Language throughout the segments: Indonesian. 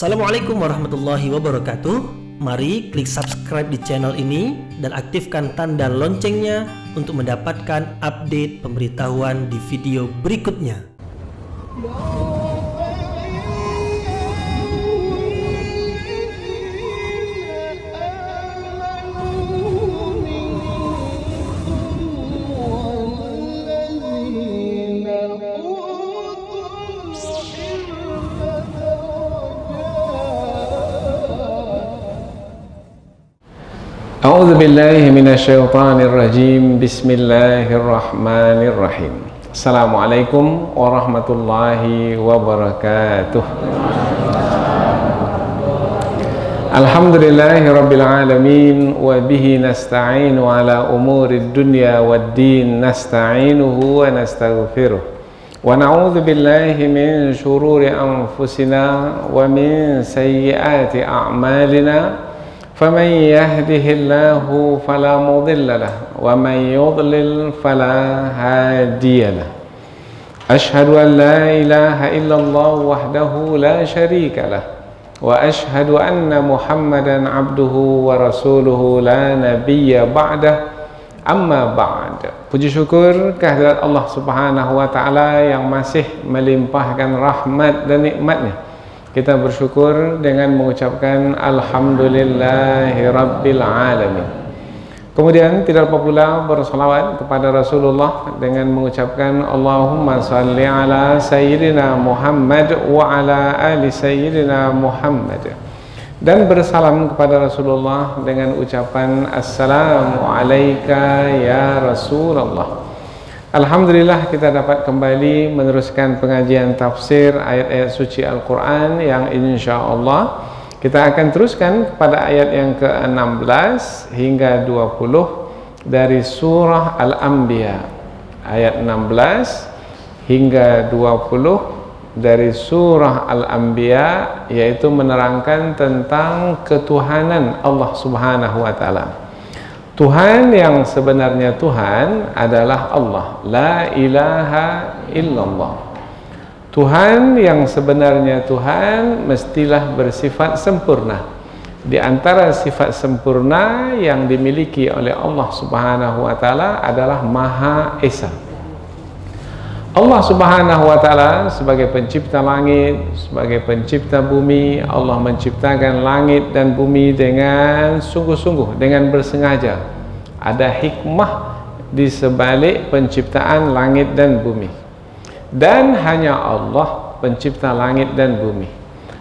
Assalamualaikum warahmatullahi wabarakatuh. Mari klik subscribe di channel ini dan aktifkan tanda loncengnya untuk mendapatkan update pemberitahuan di video berikutnya. A'udzu billahi minasyaitonir rajim. Bismillahirrahmanirrahim. Assalamualaikum warahmatullahi wabarakatuh. Alhamdulillahi rabbil alamin wa bihi nasta'inu ala umurid dunya waddin nasta'inuhu wa nastaghfiruh. Wa na'udzu billahi min shururi anfusina wa min sayyiati a'malina. فمن يهده الله فلا مضل له ومن يضلل فلا هادي له أشهد أن لا إله إلا الله وحده لا شريك له وأشهد أن محمدا عبده ورسوله لا نبي بعده أما بعد. Puji syukur kehadirat Allah Subhanahu wa taala yang masih melimpahkan rahmat dan nikmatnya. Kita bersyukur dengan mengucapkan Alhamdulillahi Rabbil Alamin. Kemudian tidak lupa pula bersalawat kepada Rasulullah dengan mengucapkan Allahumma salli ala Sayyidina Muhammad wa ala ali Sayyidina Muhammad. Dan bersalam kepada Rasulullah dengan ucapan Assalamu alayka ya Rasulullah. Alhamdulillah kita dapat kembali meneruskan pengajian tafsir ayat-ayat suci Al-Quran yang insyaAllah kita akan teruskan pada ayat yang ke-16 hingga 20 dari surah Al-Anbiya. Ayat 16 hingga 20 dari surah Al-Anbiya, yaitu menerangkan tentang ketuhanan Allah Subhanahu wa ta'ala. Tuhan yang sebenarnya Tuhan adalah Allah, la ilaha illallah. Tuhan yang sebenarnya Tuhan mestilah bersifat sempurna. Di antara sifat sempurna yang dimiliki oleh Allah Subhanahu wa taala adalah Maha Esa. Allah Subhanahu wa taala sebagai pencipta langit, sebagai pencipta bumi, Allah menciptakan langit dan bumi dengan sungguh-sungguh, dengan bersengaja. Ada hikmah di sebalik penciptaan langit dan bumi. Dan hanya Allah pencipta langit dan bumi.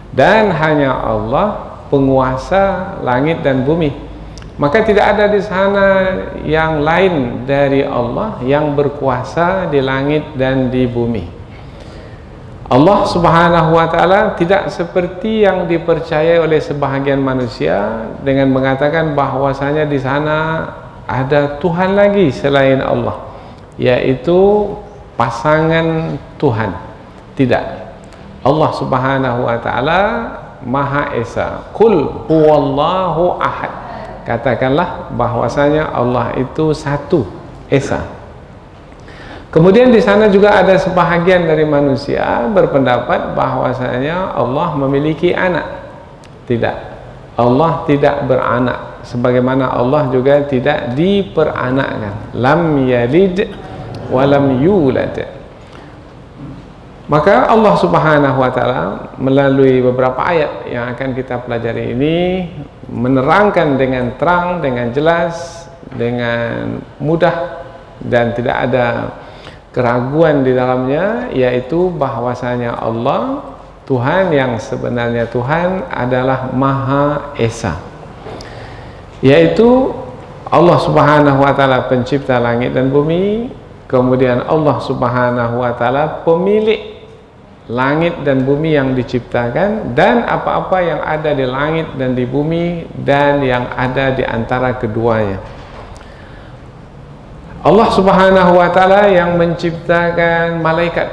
Dan hanya Allah penguasa langit dan bumi. Maka tidak ada di sana yang lain dari Allah yang berkuasa di langit dan di bumi. Allah Subhanahu wa taala tidak seperti yang dipercayai oleh sebahagian manusia dengan mengatakan bahwasanya di sana ada Tuhan lagi selain Allah, yaitu pasangan Tuhan. Tidak. Allah Subhanahu wa taala Maha Esa. Qul huwallahu ahad. Katakanlah bahwasanya Allah itu satu, Esa. Kemudian di sana juga ada sebahagian dari manusia berpendapat bahwasanya Allah memiliki anak. Tidak. Allah tidak beranak, sebagaimana Allah juga tidak diperanakkan. Lam yalid wa lam yulad. Maka Allah Subhanahu wa taala melalui beberapa ayat yang akan kita pelajari ini menerangkan dengan terang, dengan jelas, dengan mudah dan tidak ada keraguan di dalamnya, yaitu bahwasanya Allah Tuhan yang sebenarnya Tuhan adalah Maha Esa, yaitu Allah Subhanahu wa taala pencipta langit dan bumi, kemudian Allah Subhanahu wa taala pemilik langit dan bumi yang diciptakan, dan apa-apa yang ada di langit dan di bumi dan yang ada di antara keduanya. Allah Subhanahu wa taala yang menciptakan malaikat,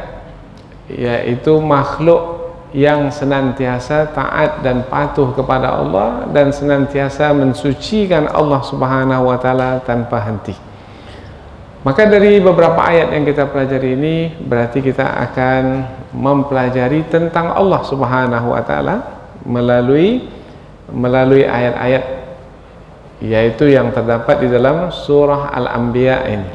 yaitu makhluk yang senantiasa taat dan patuh kepada Allah dan senantiasa mensucikan Allah Subhanahu wa taala tanpa henti. Maka dari beberapa ayat yang kita pelajari ini berarti kita akan mempelajari tentang Allah Subhanahu wa taala melalui ayat-ayat yaitu yang terdapat di dalam surah Al-Anbiya ini.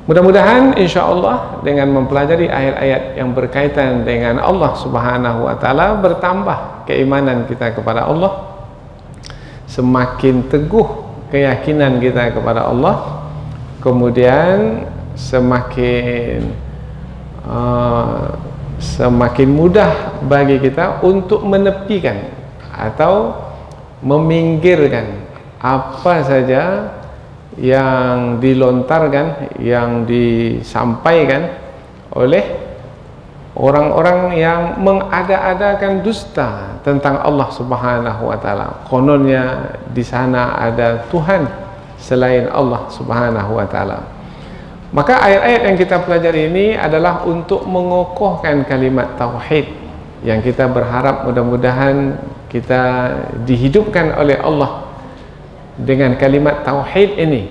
Mudah-mudahan insyaallah dengan mempelajari ayat-ayat yang berkaitan dengan Allah Subhanahu wa taala bertambah keimanan kita kepada Allah, semakin teguh keyakinan kita kepada Allah, kemudian semakin mudah bagi kita untuk menepikan atau meminggirkan apa saja yang dilontarkan, yang disampaikan oleh orang-orang yang mengada-adakan dusta tentang Allah Subhanahu wa taala. Kononnya di sana ada Tuhan selain Allah Subhanahu wa taala. Maka ayat-ayat yang kita pelajari ini adalah untuk mengokohkan kalimat tauhid yang kita berharap mudah-mudahan kita dihidupkan oleh Allah dengan kalimat tauhid ini,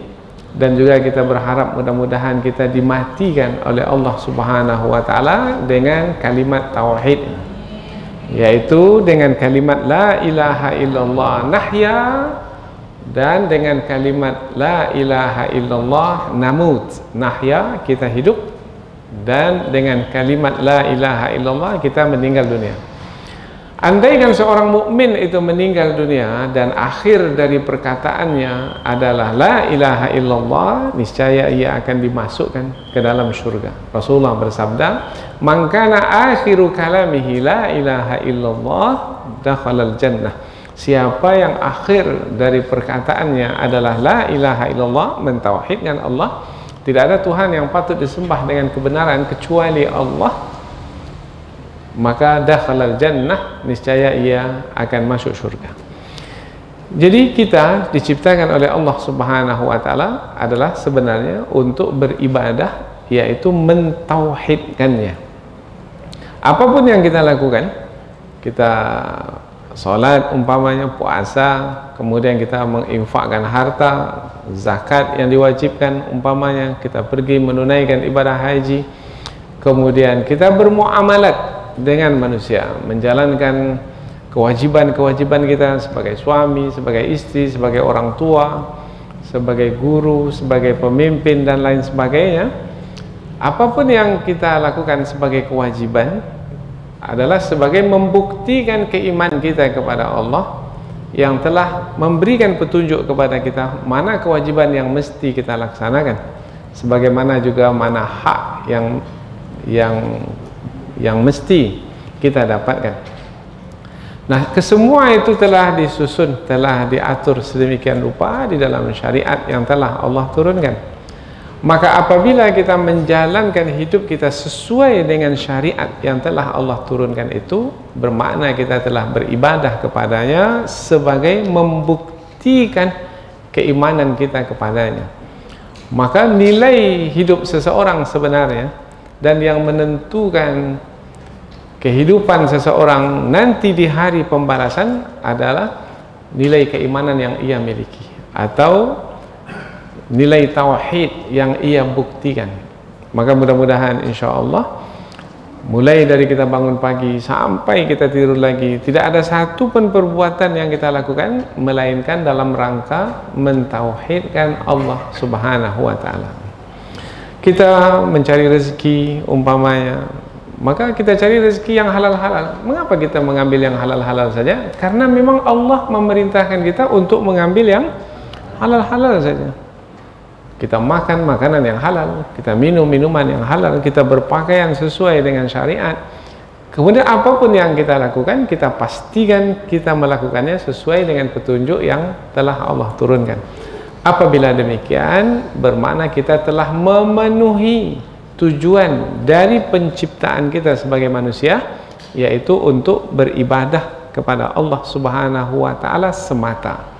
dan juga kita berharap mudah-mudahan kita dimatikan oleh Allah Subhanahu wa taala dengan kalimat tauhid, yaitu dengan kalimat la ilaha illallah nahya, dan dengan kalimat la ilaha illallah namut, nahya kita hidup, dan dengan kalimat la ilaha illallah kita meninggal dunia. Andaikan seorang mukmin itu meninggal dunia dan akhir dari perkataannya adalah la ilaha illallah, niscaya ia akan dimasukkan ke dalam surga. Rasulullah bersabda, "Man kana akhiru kalamihi la ilaha illallah dakhalal jannah." Siapa yang akhir dari perkataannya adalah la ilaha illallah, mentauhidkan Allah, tidak ada Tuhan yang patut disembah dengan kebenaran kecuali Allah, maka dakhalal jannah, niscaya ia akan masuk surga. Jadi kita diciptakan oleh Allah Subhanahu wa taala adalah sebenarnya untuk beribadah, yaitu mentauhidkannya. Apapun yang kita lakukan, kita salat umpamanya, puasa, kemudian kita menginfakkan harta, zakat yang diwajibkan umpamanya, kita pergi menunaikan ibadah haji, kemudian kita bermuamalat dengan manusia, menjalankan kewajiban-kewajiban kita sebagai suami, sebagai istri, sebagai orang tua, sebagai guru, sebagai pemimpin dan lain sebagainya. Apapun yang kita lakukan sebagai kewajiban adalah sebagai membuktikan keimanan kita kepada Allah yang telah memberikan petunjuk kepada kita mana kewajiban yang mesti kita laksanakan, sebagaimana juga mana hak yang mesti kita dapatkan. Nah, kesemua itu telah disusun, telah diatur sedemikian rupa di dalam syariat yang telah Allah turunkan. Maka apabila kita menjalankan hidup kita sesuai dengan syariat yang telah Allah turunkan itu, bermakna kita telah beribadah kepadanya sebagai membuktikan keimanan kita kepadanya. Maka nilai hidup seseorang sebenarnya dan yang menentukan kehidupan seseorang nanti di hari pembalasan adalah nilai keimanan yang ia miliki atau nilai tauhid yang ia buktikan. Maka mudah-mudahan insyaallah mulai dari kita bangun pagi sampai kita tidur lagi, tidak ada satu pun perbuatan yang kita lakukan melainkan dalam rangka mentauhidkan Allah Subhanahu wa taala. Kita mencari rezeki umpamanya, maka kita cari rezeki yang halal-halal. Mengapa kita mengambil yang halal-halal saja? Karena memang Allah memerintahkan kita untuk mengambil yang halal-halal saja. Kita makan makanan yang halal, kita minum minuman yang halal, kita berpakaian sesuai dengan syariat. Kemudian apapun yang kita lakukan, kita pastikan kita melakukannya sesuai dengan petunjuk yang telah Allah turunkan. Apabila demikian, bermakna kita telah memenuhi tujuan dari penciptaan kita sebagai manusia, yaitu untuk beribadah kepada Allah Subhanahu wa taala semata.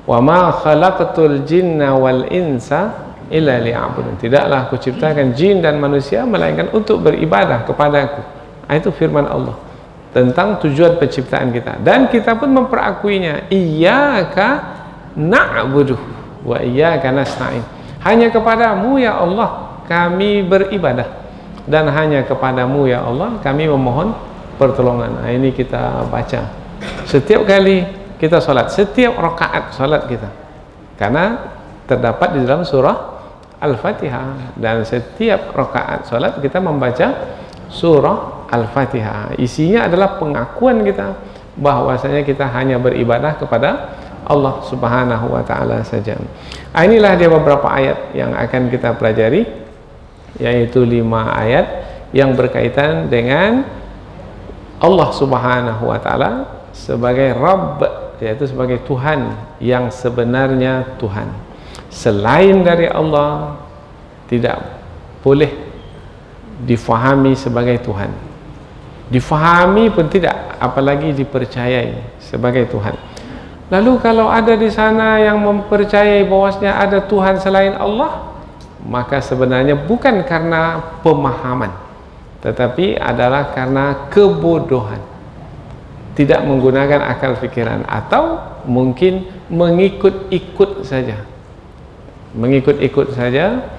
Wa ma khalaqatul jinna wal insa illa liya'budun. Tidaklah aku ciptakan jin dan manusia melainkan untuk beribadah kepadaku. Itu firman Allah tentang tujuan penciptaan kita, dan kita pun memperakuinya. Iyyaka na'budu wa iyyaka nasta'in. Hanya kepadamu ya Allah kami beribadah, dan hanya kepadamu ya Allah kami memohon pertolongan. Ini kita baca setiap kali kita sholat, setiap rakaat sholat kita, karena terdapat di dalam surah Al-Fatihah. Dan setiap rakaat sholat kita membaca surah Al-Fatihah. Isinya adalah pengakuan kita bahwasanya kita hanya beribadah kepada Allah Subhanahu wa Ta'ala saja. Inilah dia beberapa ayat yang akan kita pelajari, yaitu 5 ayat yang berkaitan dengan Allah Subhanahu wa Ta'ala sebagai Rabb, yaitu sebagai Tuhan yang sebenarnya Tuhan. Selain dari Allah tidak boleh difahami sebagai Tuhan, difahami pun tidak, apalagi dipercayai sebagai Tuhan. Lalu kalau ada di sana yang mempercayai bahwasanya ada Tuhan selain Allah, maka sebenarnya bukan karena pemahaman, tetapi adalah karena kebodohan, tidak menggunakan akal pikiran, atau mungkin mengikut-ikut saja, mengikut-ikut saja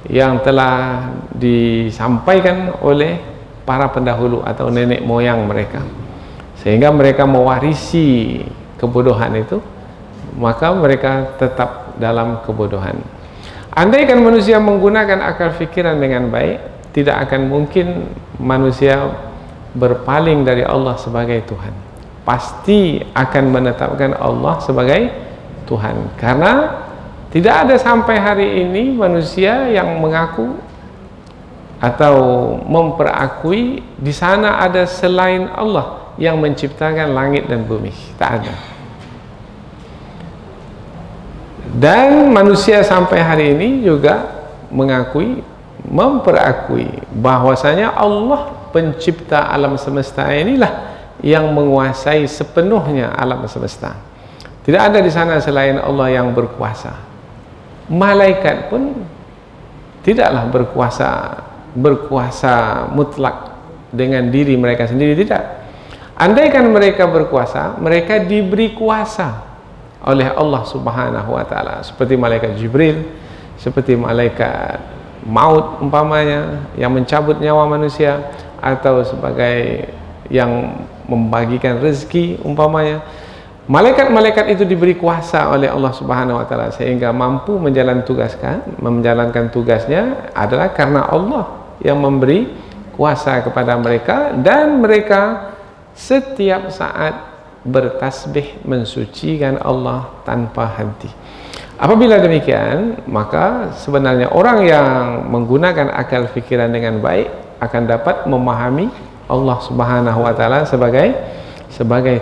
yang telah disampaikan oleh para pendahulu atau nenek moyang mereka, sehingga mereka mewarisi kebodohan itu, maka mereka tetap dalam kebodohan. Andaikan manusia menggunakan akal pikiran dengan baik, tidak akan mungkin manusia berpaling dari Allah sebagai Tuhan. Pasti akan menetapkan Allah sebagai Tuhan, karena tidak ada sampai hari ini manusia yang mengaku atau memperakui di sana ada selain Allah yang menciptakan langit dan bumi. Tak ada. Dan manusia sampai hari ini juga mengakui, memperakui bahwasanya Allah pencipta alam semesta inilah yang menguasai sepenuhnya alam semesta. Tidak ada di sana selain Allah yang berkuasa. Malaikat pun tidaklah berkuasa mutlak dengan diri mereka sendiri, tidak. Andaikan mereka berkuasa, mereka diberi kuasa oleh Allah Subhanahu wa Ta'ala, seperti malaikat Jibril, seperti malaikat maut umpamanya yang mencabut nyawa manusia, atau sebagai yang membagikan rezeki umpamanya. Malaikat-malaikat itu diberi kuasa oleh Allah Subhanahu wa Ta'ala sehingga mampu menjalankan tugasnya adalah karena Allah yang memberi kuasa kepada mereka, dan mereka setiap saat bertasbih mensucikan Allah tanpa henti. Apabila demikian, maka sebenarnya orang yang menggunakan akal fikiran dengan baik akan dapat memahami Allah Subhanahu wa Ta'ala sebagai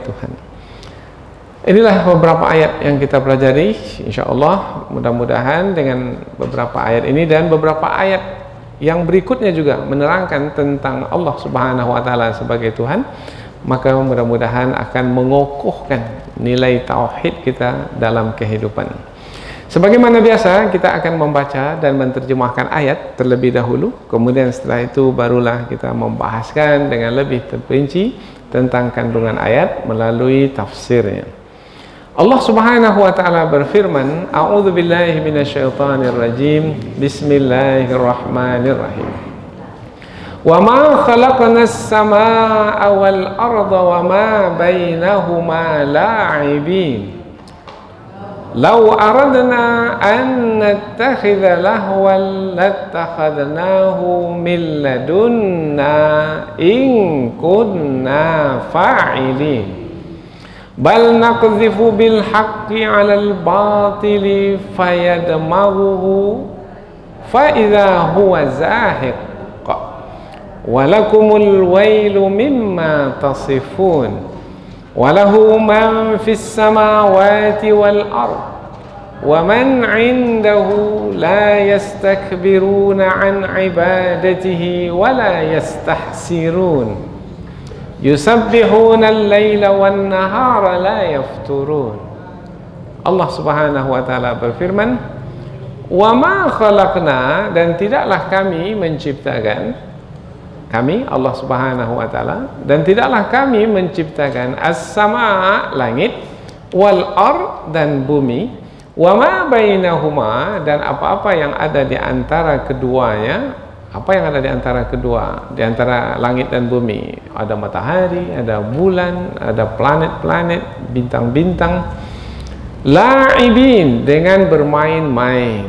Tuhan. Inilah beberapa ayat yang kita pelajari, insyaallah. Mudah-mudahan dengan beberapa ayat ini dan beberapa ayat yang berikutnya juga menerangkan tentang Allah Subhanahu wa Ta'ala sebagai Tuhan, maka mudah-mudahan akan mengokohkan nilai tauhid kita dalam kehidupan. Sebagaimana biasa, kita akan membaca dan menerjemahkan ayat terlebih dahulu, kemudian setelah itu barulah kita membahaskan dengan lebih terperinci tentang kandungan ayat melalui tafsirnya. Allah Subhanahu wa Ta'ala berfirman, A'udzu billahi minasyaitonir rajim. Bismillahirrahmanirrahim. Wa ma khalaqnas samaa'a wal arda wa ma bainahuma la'ibin. Law aradna an nattakhidha lahwan lattakhadnahu min ladunna in kunna fa'ilin. Bal naqdhifu bil haqqi 'alal batili fayadmaghuhu fa idza huwa zahiq. Walakumul wailu mimma tasifun. Walahu man fis samawati wal ard. Wa man 'indahu la yastakbiruna 'an 'ibadatihi wa la yastahsirun. Yusabbihuna al-laila wan nahara la yafturun. Allah Subhanahu wa Ta'ala berfirman, wa ma khalaqna, dan tidaklah kami menciptakan, kami Allah Subhanahu wa Ta'ala, dan tidaklah kami menciptakan as-samaa, langit, wal ard, dan bumi, wa ma bainahuma, dan apa-apa yang ada di antara keduanya, Apa yang ada di antara kedua, di antara langit dan bumi? Ada matahari, ada bulan, ada planet-planet, bintang-bintang. La'ibin, dengan bermain-main.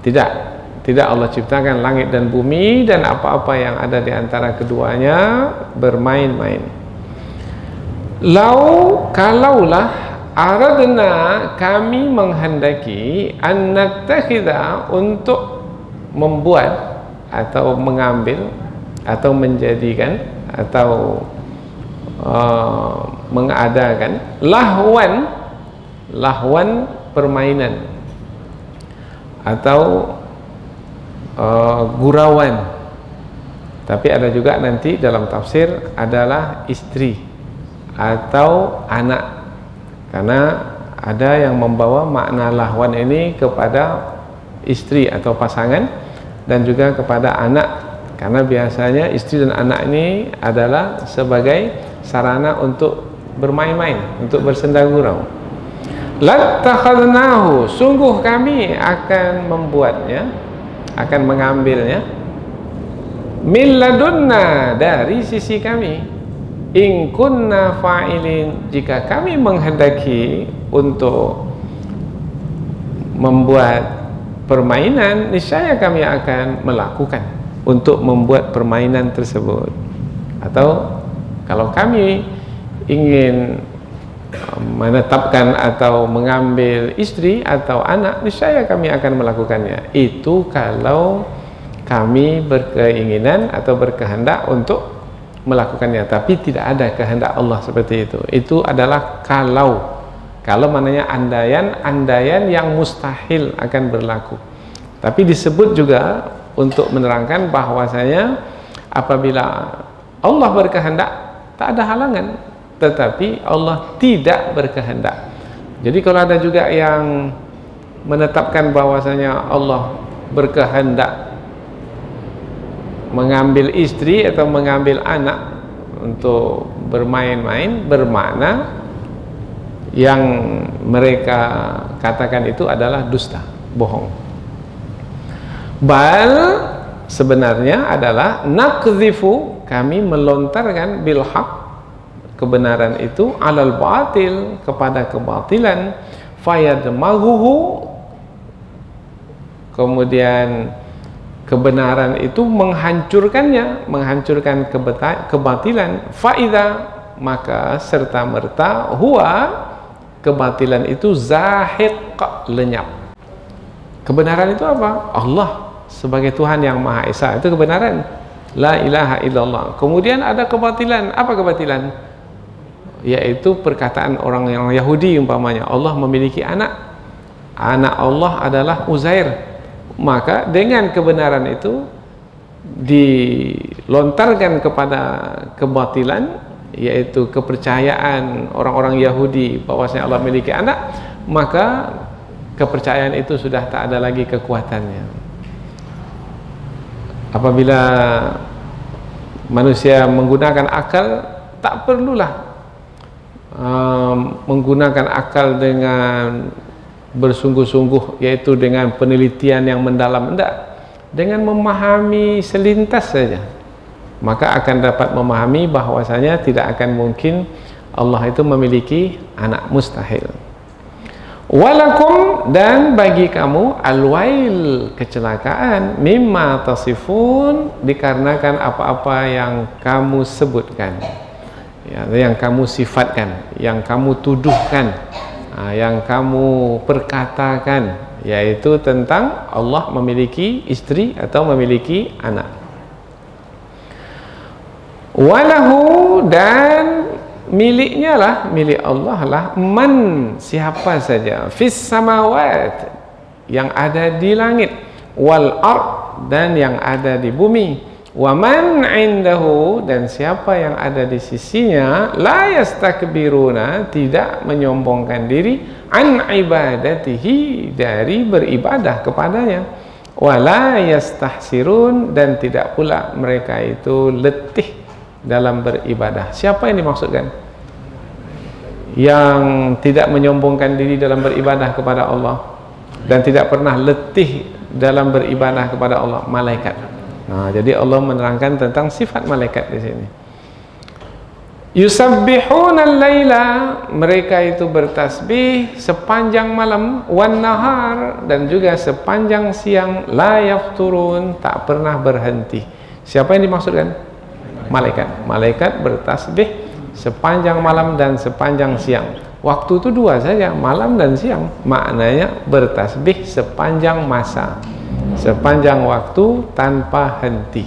Tidak Allah ciptakan langit dan bumi dan apa-apa yang ada di antara keduanya bermain-main. Kalaulah aradna, kami menghendaki an nattakhidha, untuk membuat atau mengambil atau menjadikan atau mengadakan lahwan permainan atau gurauan. Tapi ada juga nanti dalam tafsir adalah istri atau anak, karena ada yang membawa makna lahwan ini kepada istri atau pasangan dan juga kepada anak, karena biasanya istri dan anak ini adalah sebagai sarana untuk bermain-main, untuk bersenda gurau. Lattakhadnahu, sungguh kami akan membuatnya, akan mengambilnya, min ladunna, dari sisi kami, in kunna fa'ilin, jika kami menghendaki untuk membuat permainan, niscaya kami akan melakukan untuk membuat permainan tersebut. Atau kalau kami ingin menetapkan atau mengambil istri atau anak, niscaya kami akan melakukannya. Itu kalau kami berkeinginan atau berkehendak untuk melakukannya, tapi tidak ada kehendak Allah seperti itu. Itu adalah kalau maknanya andaian yang mustahil akan berlaku. Tapi disebut juga untuk menerangkan bahwasanya apabila Allah berkehendak tak ada halangan, tetapi Allah tidak berkehendak. Jadi kalau ada juga yang menetapkan bahwasanya Allah berkehendak mengambil istri atau mengambil anak untuk bermain-main, bermakna yang mereka katakan itu adalah dusta, bohong. Bal, sebenarnya adalah nakzifu, kami melontarkan bil haq, kebenaran itu, alal batil, kepada kebatilan, fayadmaghuhu, kemudian kebenaran itu menghancurkannya, menghancurkan kebatilan, faida, maka serta merta huwa, kebatilan itu zahiq, lenyap. Kebenaran itu apa? Allah sebagai Tuhan yang Maha Esa, itu kebenaran, la ilaha illallah. Kemudian ada kebatilan. Apa kebatilan? Yaitu perkataan orang yang Yahudi umpamanya, Allah memiliki anak, anak Allah adalah Uzair. Maka dengan kebenaran itu dilontarkan kepada kebatilan, yaitu kepercayaan orang-orang Yahudi bahwasanya Allah memiliki anak, maka kepercayaan itu sudah tak ada lagi kekuatannya. Apabila manusia menggunakan akal, tak perlulah menggunakan akal dengan bersungguh-sungguh, yaitu dengan penelitian yang mendalam. Tidak, dengan memahami selintas saja, maka akan dapat memahami bahwasanya tidak akan mungkin Allah itu memiliki anak, mustahil. Walakum, dan bagi kamu, alwail, kecelakaan, mimma tasifun, dikarenakan apa-apa yang kamu sebutkan, ya, yang kamu sifatkan, yang kamu tuduhkan, yang kamu perkatakan, yaitu tentang Allah memiliki istri atau memiliki anak. Walahu, dan miliknya lah, milik Allah lah, man, siapa saja, fis samawat, yang ada di langit, wal ard, dan yang ada di bumi, wa man indahu, dan siapa yang ada di sisinya, la yastakbiruna, tidak menyombongkan diri, an ibadatihi, dari beribadah kepadanya, wa la yastahsirun, dan tidak pula mereka itu letih dalam beribadah. Siapa yang dimaksudkan? Yang tidak menyombongkan diri dalam beribadah kepada Allah dan tidak pernah letih dalam beribadah kepada Allah? Malaikat. Nah, jadi Allah menerangkan tentang sifat malaikat di sini. Yusabbihuna al-laila, mereka itu bertasbih sepanjang malam, wan nahar, dan juga sepanjang siang, la yafturun, tak pernah berhenti. Siapa yang dimaksudkan? Malaikat. Malaikat bertasbih sepanjang malam dan sepanjang siang. Waktu itu dua saja, malam dan siang. Maknanya bertasbih sepanjang masa, sepanjang waktu tanpa henti.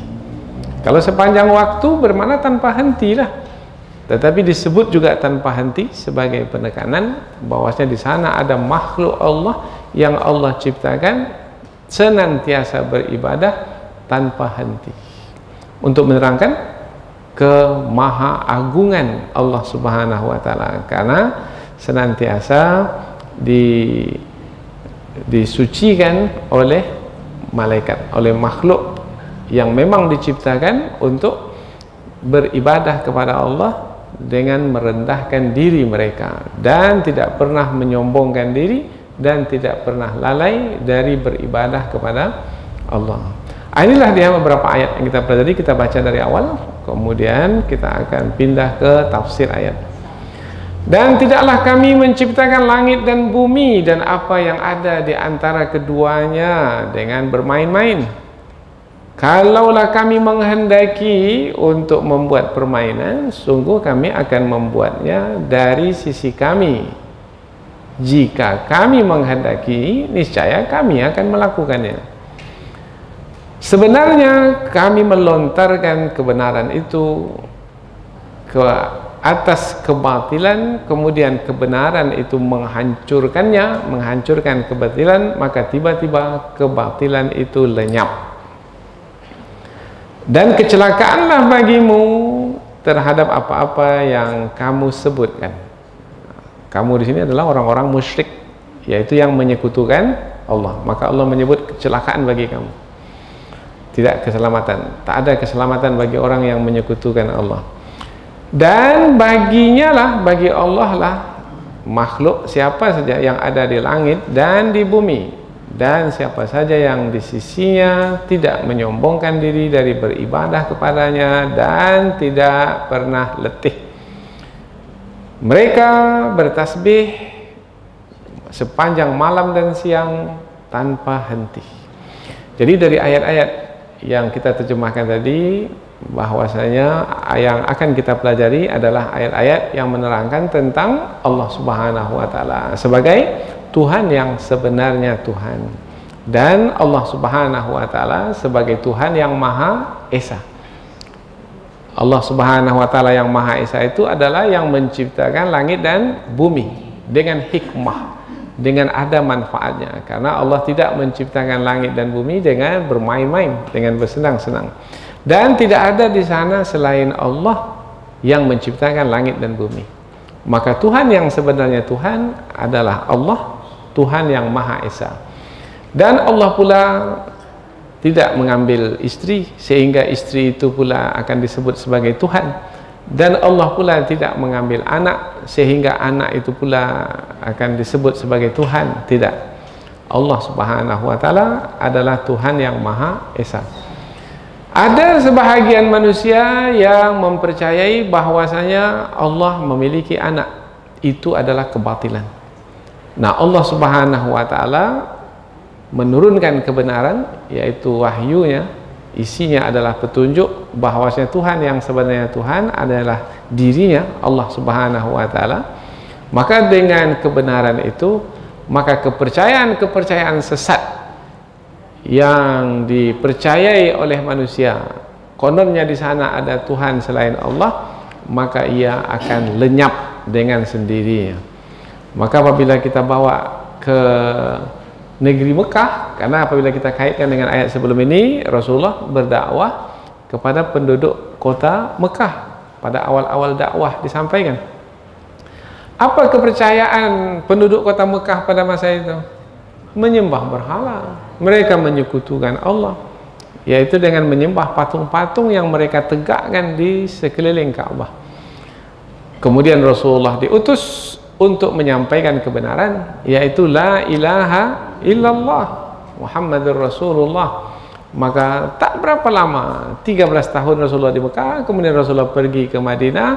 Kalau sepanjang waktu bermakna tanpa hentilah. Tetapi disebut juga tanpa henti sebagai penekanan bahwasanya di sana ada makhluk Allah yang Allah ciptakan senantiasa beribadah tanpa henti, untuk menerangkan kemahaagungan Allah Subhanahu wa taala, karena senantiasa disucikan oleh malaikat, oleh makhluk yang memang diciptakan untuk beribadah kepada Allah dengan merendahkan diri mereka dan tidak pernah menyombongkan diri dan tidak pernah lalai dari beribadah kepada Allah. Inilah dia beberapa ayat yang kita pelajari. Kita baca dari awal, kemudian kita akan pindah ke tafsir ayat. Dan tidaklah kami menciptakan langit dan bumi dan apa yang ada di antara keduanya dengan bermain-main. Kalaulah kami menghendaki untuk membuat permainan, sungguh kami akan membuatnya dari sisi kami. Jika kami menghendaki, niscaya kami akan melakukannya. Sebenarnya kami melontarkan kebenaran itu ke atas kebatilan, kemudian kebenaran itu menghancurkannya, menghancurkan kebatilan, maka tiba-tiba kebatilan itu lenyap. Dan kecelakaanlah bagimu terhadap apa-apa yang kamu sebutkan. Kamu di sini adalah orang-orang musyrik, yaitu yang menyekutukan Allah. Maka Allah menyebut kecelakaan bagi kamu. Tidak keselamatan. Tak ada keselamatan bagi orang yang menyekutukan Allah. Dan baginya lah, bagi Allah lah, makhluk siapa saja yang ada di langit dan di bumi, dan siapa saja yang di sisinya tidak menyombongkan diri dari beribadah kepadanya dan tidak pernah letih. Mereka bertasbih sepanjang malam dan siang tanpa henti. Jadi dari ayat-ayat yang kita terjemahkan tadi, bahwasanya yang akan kita pelajari adalah ayat-ayat yang menerangkan tentang Allah Subhanahu wa taala sebagai Tuhan yang sebenarnya Tuhan, dan Allah Subhanahu wa taala sebagai Tuhan yang Maha Esa. Allah Subhanahu wa taala yang Maha Esa itu adalah yang menciptakan langit dan bumi dengan hikmah, dengan ada manfaatnya, karena Allah tidak menciptakan langit dan bumi dengan bermain-main, dengan bersenang-senang. Dan tidak ada di sana selain Allah yang menciptakan langit dan bumi. Maka Tuhan yang sebenarnya Tuhan adalah Allah, Tuhan yang Maha Esa. Dan Allah pula tidak mengambil istri, sehingga istri itu pula akan disebut sebagai Tuhan. Dan Allah pula tidak mengambil anak, sehingga anak itu pula akan disebut sebagai Tuhan. Tidak. Allah Subhanahu wa taala adalah Tuhan yang Maha Esa. Ada sebahagian manusia yang mempercayai bahwasanya Allah memiliki anak. Itu adalah kebatilan. Nah, Allah Subhanahu wa taala menurunkan kebenaran, yaitu wahyunya, isinya adalah petunjuk bahwasanya Tuhan yang sebenarnya Tuhan adalah dirinya, Allah Subhanahu wa taala. Maka dengan kebenaran itu, maka kepercayaan sesat yang dipercayai oleh manusia, kononnya di sana ada Tuhan selain Allah, maka ia akan lenyap dengan sendirinya. Maka apabila kita bawa ke negeri Mekah, karena apabila kita kaitkan dengan ayat sebelum ini, Rasulullah berdakwah kepada penduduk kota Mekah pada awal-awal dakwah disampaikan. Apa kepercayaan penduduk kota Mekah pada masa itu? Menyembah berhala. Mereka menyekutukan Allah, yaitu dengan menyembah patung-patung yang mereka tegakkan di sekeliling Ka'bah. Kemudian Rasulullah diutus untuk menyampaikan kebenaran, yaitu la ilaha illallah Muhammadur Rasulullah. Maka tak berapa lama, 13 tahun Rasulullah di Mekah, kemudian Rasulullah pergi ke Madinah,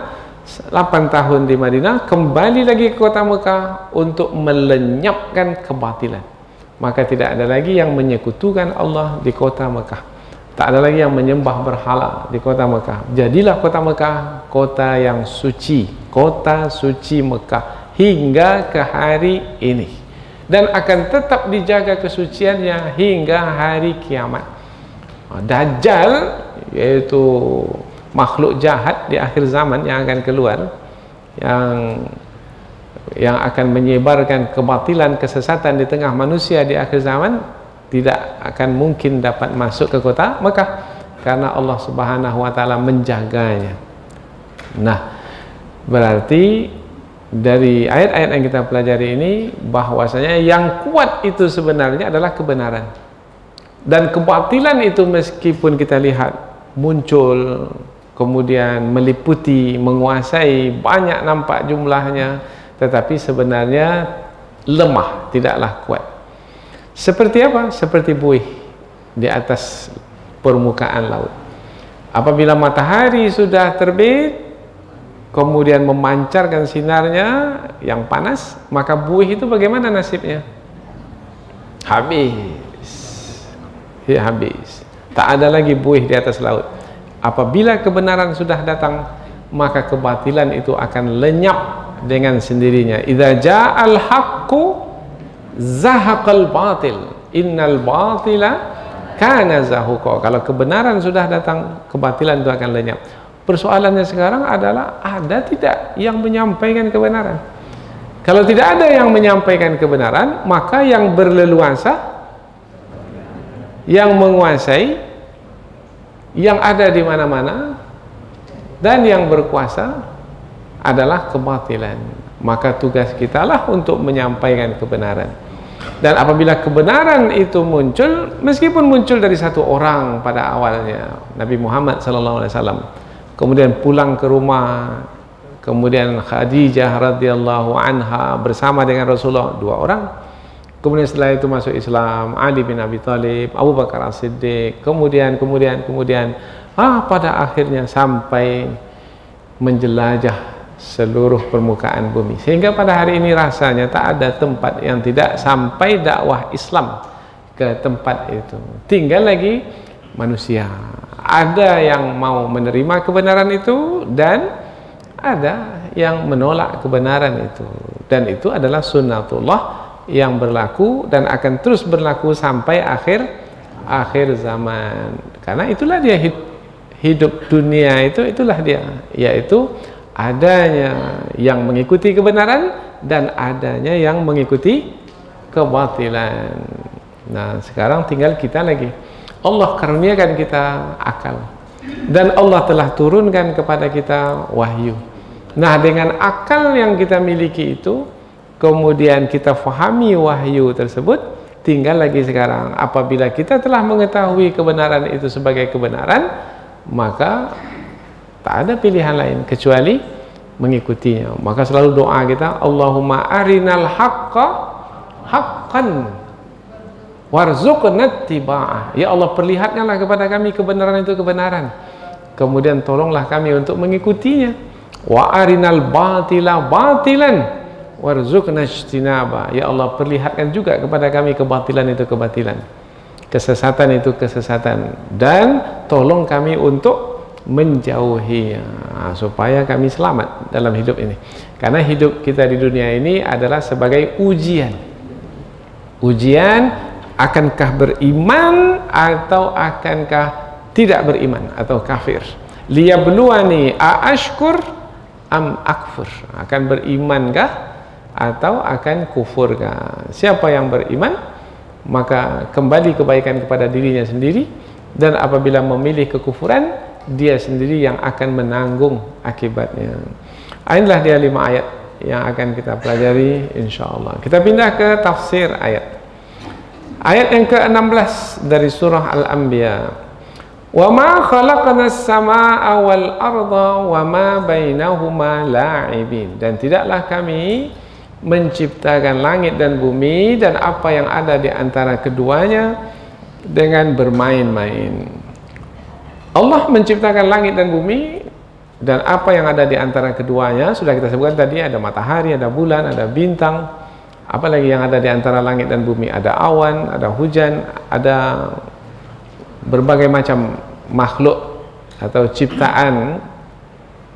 8 tahun di Madinah, kembali lagi ke kota Mekah untuk melenyapkan kebatilan. Maka tidak ada lagi yang menyekutukan Allah di kota Mekah, tak ada lagi yang menyembah berhala di kota Mekah. Jadilah kota Mekah kota yang suci, kota suci Mekah hingga ke hari ini, dan akan tetap dijaga kesuciannya hingga hari kiamat. Dajjal, yaitu makhluk jahat di akhir zaman yang akan keluar, yang akan menyebarkan kebatilan, kesesatan di tengah manusia di akhir zaman, tidak akan mungkin dapat masuk ke kota Mekah karena Allah Subhanahu wa taala menjaganya. Nah, berarti dari ayat-ayat yang kita pelajari ini bahwasanya yang kuat itu sebenarnya adalah kebenaran. Dan kebatilan itu meskipun kita lihat muncul, kemudian meliputi, menguasai, banyak nampak jumlahnya, tetapi sebenarnya lemah, tidaklah kuat. Seperti apa? Seperti buih di atas permukaan laut. Apabila matahari sudah terbit, kemudian memancarkan sinarnya yang panas, maka buih itu bagaimana nasibnya? Habis. Ya, habis. Tak ada lagi buih di atas laut. Apabila kebenaran sudah datang, maka kebatilan itu akan lenyap dengan sendirinya. Idza ja'al haqqu zahaqal batil innal batila kana zahuqa. Kalau kebenaran sudah datang, kebatilan itu akan lenyap. Persoalannya sekarang adalah ada tidak yang menyampaikan kebenaran. Kalau tidak ada yang menyampaikan kebenaran, maka yang berleluasa, yang menguasai, yang ada di mana-mana, dan yang berkuasa adalah kebatilan. Maka tugas kita lah untuk menyampaikan kebenaran. Dan apabila kebenaran itu muncul, meskipun muncul dari satu orang pada awalnya, Nabi Muhammad SAW, kemudian pulang ke rumah, kemudian Khadijah radhiyallahu anha bersama dengan Rasulullah, 2 orang. Kemudian setelah itu masuk Islam Ali bin Abi Thalib, Abu Bakar As-Siddiq, kemudian pada akhirnya sampai menjelajah seluruh permukaan bumi, sehingga pada hari ini rasanya tak ada tempat yang tidak sampai dakwah Islam ke tempat itu. Tinggal lagi manusia, ada yang mau menerima kebenaran itu dan ada yang menolak kebenaran itu, dan itu adalah sunnatullah yang berlaku dan akan terus berlaku sampai akhir zaman. Karena itulah dia hidup dunia itu, itulah dia, yaitu adanya yang mengikuti kebenaran dan adanya yang mengikuti kebatilan. Nah, sekarang tinggal kita lagi. Allah karuniakan kita akal, dan Allah telah turunkan kepada kita wahyu. Nah, dengan akal yang kita miliki itu, kemudian kita fahami wahyu tersebut, tinggal lagi sekarang apabila kita telah mengetahui kebenaran itu sebagai kebenaran, maka tak ada pilihan lain kecuali mengikutinya. Maka selalu doa kita, Allahumma arinal haqqa haqqan warzuqna ittiba'ah. Ya Allah, perlihatkanlah kepada kami kebenaran itu kebenaran, kemudian tolonglah kami untuk mengikutinya. Wa arinal batila batilan warzuqna ijtinaba. Ya Allah, perlihatkan juga kepada kami kebatilan itu kebatilan, kesesatan itu kesesatan, dan tolong kami untuk menjauhinya, supaya kami selamat dalam hidup ini. Karena hidup kita di dunia ini adalah sebagai ujian. Ujian, akankah beriman atau akankah tidak beriman atau kafir. Liyabluwani aashkur am akfur. Akan berimankah atau akan kufurkah? Siapa yang beriman, maka kembali kebaikan kepada dirinya sendiri, dan apabila memilih kekufuran, dia sendiri yang akan menanggung akibatnya. Inilah dia 5 ayat yang akan kita pelajari insyaallah. Kita pindah ke tafsir ayat. Ayat yang ke-16 dari surah Al-Anbiya. Wa ma khalaqnas samaa'a wal arda wa ma bainahuma la'ibin. Dan tidaklah kami menciptakan langit dan bumi dan apa yang ada di antara keduanya dengan bermain-main. Allah menciptakan langit dan bumi dan apa yang ada di antara keduanya sudah kita sebutkan tadi, ada matahari, ada bulan, ada bintang, apalagi yang ada di antara langit dan bumi, ada awan, ada hujan, ada berbagai macam makhluk atau ciptaan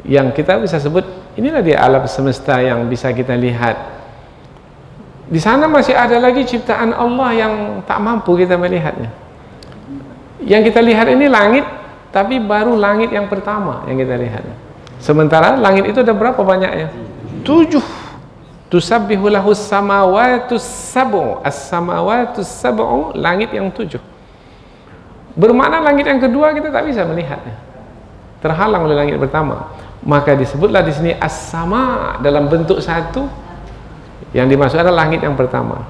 yang kita bisa sebut inilah dia alam semesta yang bisa kita lihat. Di sana masih ada lagi ciptaan Allah yang tak mampu kita melihatnya. Yang kita lihat ini langit, tapi baru langit yang pertama yang kita lihat. Sementara langit itu ada berapa banyaknya? 7. Tusabbihu lahus samawatus sab'u. As-samawatus sab'u, langit yang 7. Bermakna langit yang kedua kita tak bisa melihatnya. Terhalang oleh langit pertama. Maka disebutlah di sini as-sama dalam bentuk satu. Yang dimaksud adalah langit yang pertama.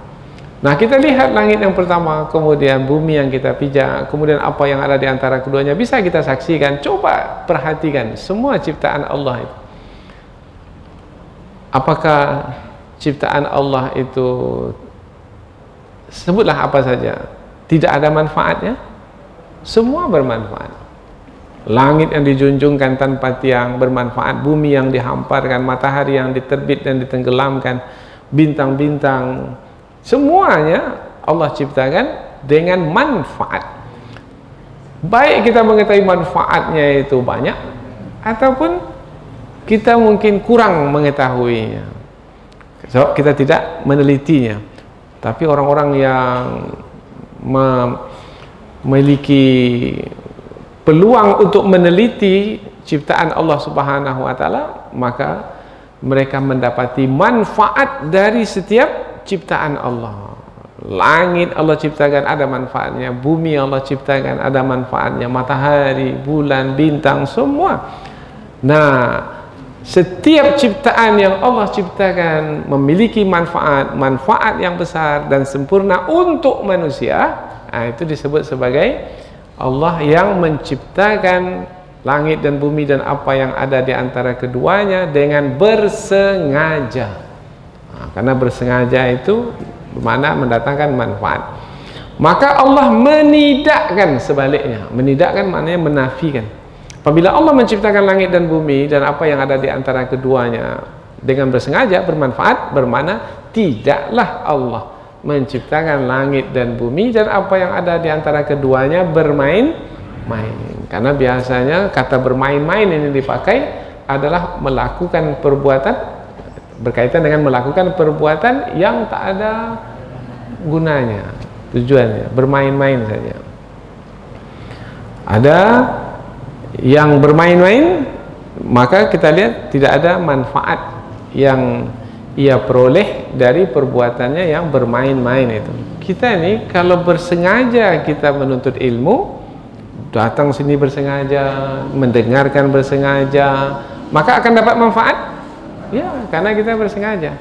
Nah, kita lihat langit yang pertama, kemudian bumi yang kita pijak, kemudian apa yang ada di antara keduanya bisa kita saksikan. Coba perhatikan semua ciptaan Allah itu. Apakah ciptaan Allah itu, sebutlah apa saja, tidak ada manfaatnya? Semua bermanfaat. Langit yang dijunjungkan tanpa tiang bermanfaat, bumi yang dihamparkan, matahari yang diterbit dan ditenggelamkan, bintang-bintang, semuanya Allah ciptakan dengan manfaat. Baik kita mengetahui manfaatnya itu banyak, ataupun kita mungkin kurang mengetahuinya, so, kita tidak menelitinya. Tapi orang-orang yang memiliki peluang untuk meneliti ciptaan Allah Subhanahu wa Ta'ala, maka mereka mendapati manfaat dari setiap ciptaan Allah. Langit Allah ciptakan ada manfaatnya, bumi Allah ciptakan ada manfaatnya, matahari, bulan, bintang, semua. Nah, setiap ciptaan yang Allah ciptakan memiliki manfaat yang besar dan sempurna untuk manusia. Nah, itu disebut sebagai Allah yang menciptakan langit dan bumi dan apa yang ada di antara keduanya dengan bersengaja. Nah, karena bersengaja itu bermakna mendatangkan manfaat. Maka Allah menidakkan sebaliknya. Menidakkan maknanya menafikan. Apabila Allah menciptakan langit dan bumi dan apa yang ada di antara keduanya dengan bersengaja bermanfaat, bermakna tidaklah Allah menciptakan langit dan bumi dan apa yang ada di antara keduanya bermain-main. Karena biasanya kata bermain-main ini dipakai adalah melakukan perbuatan berkaitan dengan melakukan perbuatan yang tak ada gunanya, tujuannya bermain-main saja. Ada yang bermain-main, maka kita lihat tidak ada manfaat yang ia peroleh dari perbuatannya yang bermain-main itu. Kita ini kalau bersengaja kita menuntut ilmu, datang sini bersengaja, mendengarkan bersengaja, maka akan dapat manfaat. Ya, karena kita bersengaja.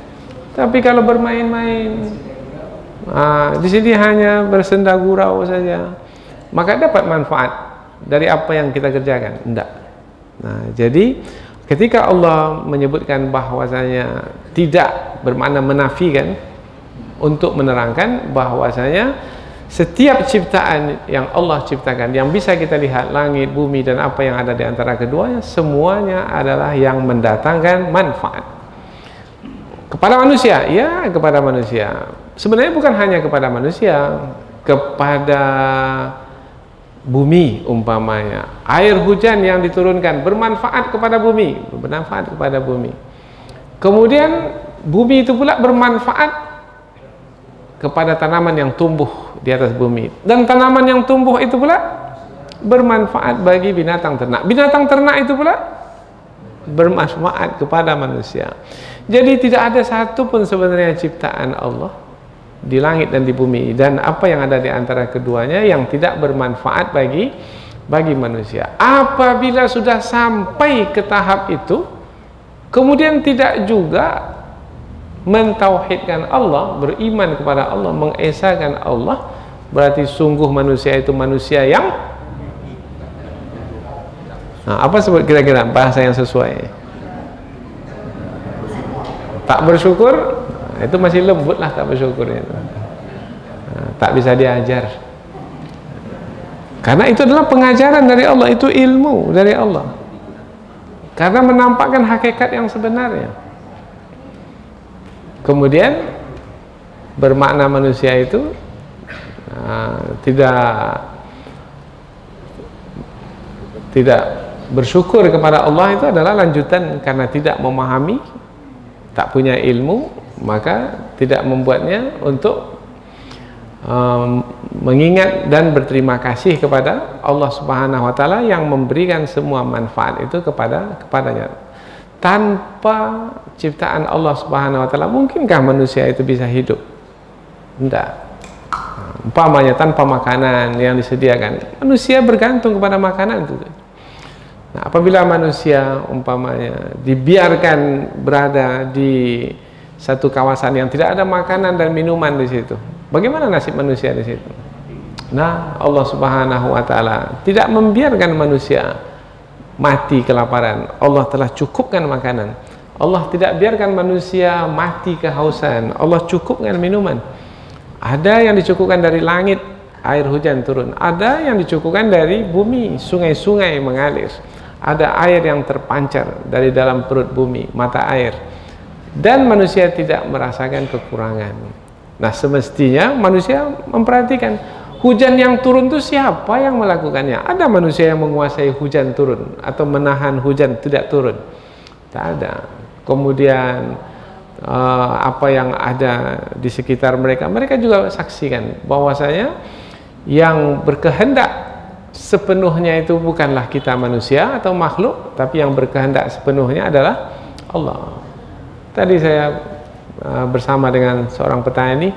Tapi kalau bermain-main, di sini hanya bersenda gurau saja, maka dapat manfaat dari apa yang kita kerjakan? Tidak. Nah, jadi ketika Allah menyebutkan bahwasanya tidak bermakna menafikan, untuk menerangkan bahwasanya setiap ciptaan yang Allah ciptakan yang bisa kita lihat, langit, bumi dan apa yang ada di antara keduanya, semuanya adalah yang mendatangkan manfaat kepada manusia. Ya, kepada manusia. Sebenarnya bukan hanya kepada manusia, kepada bumi umpamanya. Air hujan yang diturunkan bermanfaat kepada bumi, bermanfaat kepada bumi. Kemudian bumi itu pula bermanfaat kepada tanaman yang tumbuh di atas bumi, dan tanaman yang tumbuh itu pula bermanfaat bagi binatang ternak. Binatang ternak itu pula bermanfaat kepada manusia. Jadi tidak ada satu pun sebenarnya ciptaan Allah di langit dan di bumi dan apa yang ada di antara keduanya yang tidak bermanfaat bagi manusia. Apabila sudah sampai ke tahap itu, kemudian tidak juga mentauhidkan Allah, beriman kepada Allah, mengesahkan Allah, berarti sungguh manusia itu manusia yang apa sebut kira-kira bahasa yang sesuai? Tak bersyukur, itu masih lembut lah tak bersyukur itu. Tak bisa diajar. Karena itu adalah pengajaran dari Allah, itu ilmu dari Allah. Karena menampakkan hakikat yang sebenarnya. Kemudian bermakna manusia itu tidak bersyukur kepada Allah itu adalah lanjutan karena tidak memahami, tak punya ilmu, maka tidak membuatnya untuk mengingat dan berterima kasih kepada Allah Subhanahu wa taala yang memberikan semua manfaat itu kepadanya. Tanpa ciptaan Allah Subhanahu wa taala, mungkinkah manusia itu bisa hidup? Tidak. Umpamanya tanpa makanan yang disediakan, manusia bergantung kepada makanan itu. Nah, apabila manusia umpamanya dibiarkan berada di satu kawasan yang tidak ada makanan dan minuman di situ, bagaimana nasib manusia di situ? Nah, Allah Subhanahu wa taala tidak membiarkan manusia mati kelaparan. Allah telah cukupkan makanan. Allah tidak biarkan manusia mati kehausan. Allah cukupkan minuman. Ada yang dicukupkan dari langit, air hujan turun. Ada yang dicukupkan dari bumi, sungai-sungai mengalir. Ada air yang terpancar dari dalam perut bumi, mata air. Dan manusia tidak merasakan kekurangan. Nah, semestinya manusia memperhatikan hujan yang turun itu siapa yang melakukannya. Ada manusia yang menguasai hujan turun atau menahan hujan tidak turun? Tak ada. Kemudian apa yang ada di sekitar mereka, mereka juga saksikan bahwasanya yang berkehendak sepenuhnya itu bukanlah kita manusia atau makhluk, tapi yang berkehendak sepenuhnya adalah Allah. Tadi saya bersama dengan seorang petani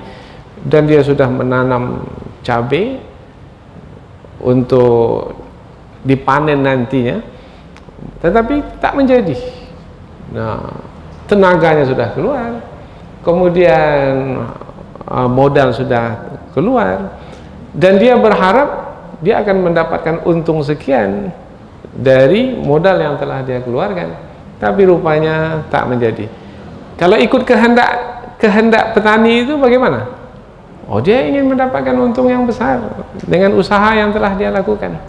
dan dia sudah menanam cabai untuk dipanen nantinya, tetapi tak menjadi. Nah, tenaganya sudah keluar, kemudian modal sudah keluar, dan dia berharap dia akan mendapatkan untung sekian dari modal yang telah dia keluarkan, tapi rupanya tak menjadi. Kalau ikut kehendak petani itu bagaimana? Oh, dia ingin mendapatkan untung yang besar dengan usaha yang telah dia lakukan,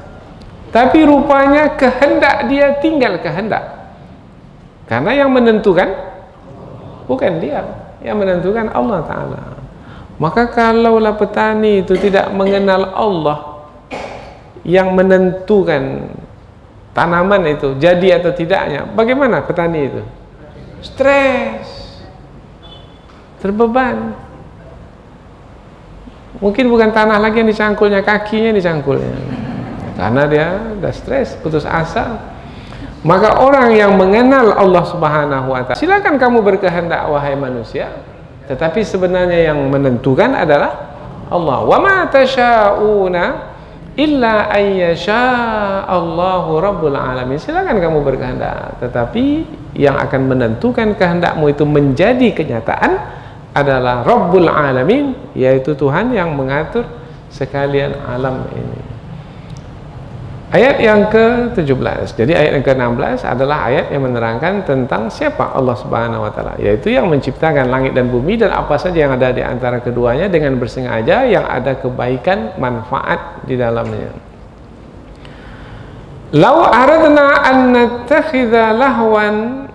tapi rupanya kehendak dia tinggal kehendak. Karena yang menentukan bukan dia, yang menentukan Allah Ta'ala. Maka kalaulah petani itu tidak mengenal Allah yang menentukan tanaman itu jadi atau tidaknya, bagaimana petani itu? Stres, terbeban. Mungkin bukan tanah lagi yang dicangkulnya, kakinya dicangkulnya, karena dia sudah stres, putus asa. Maka orang yang mengenal Allah Subhanahu wa taala, silakan kamu berkehendak wahai manusia, tetapi sebenarnya yang menentukan adalah Allah. Wa ma tasyauna illa ayyasha Allahu rabbul alamin. Silakan kamu berkehendak, tetapi yang akan menentukan kehendakmu itu menjadi kenyataan adalah Rabbul alamin, yaitu Tuhan yang mengatur sekalian alam ini. Ayat yang ke-17. Jadi ayat yang ke-16 adalah ayat yang menerangkan tentang siapa Allah Subhanahu wa taala, yaitu yang menciptakan langit dan bumi dan apa saja yang ada di antara keduanya dengan bersengaja, yang ada kebaikan manfaat di dalamnya. Lau aradna an nattakhidha lahwan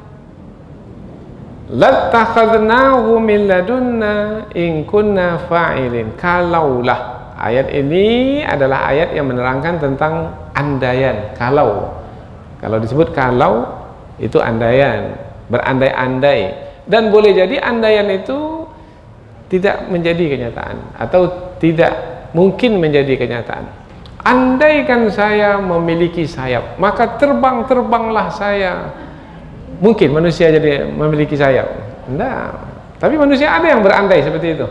lattakhadnahu min ladunna in kunna fa'ilin. Kalaulah, ayat ini adalah ayat yang menerangkan tentang andaian. Kalau disebut kalau itu andaian, berandai-andai, dan boleh jadi andaian itu tidak menjadi kenyataan atau tidak mungkin menjadi kenyataan. Andaikan saya memiliki sayap, maka terbanglah saya. Mungkin manusia jadi memiliki sayap? Enggak. Tapi manusia ada yang berandai seperti itu.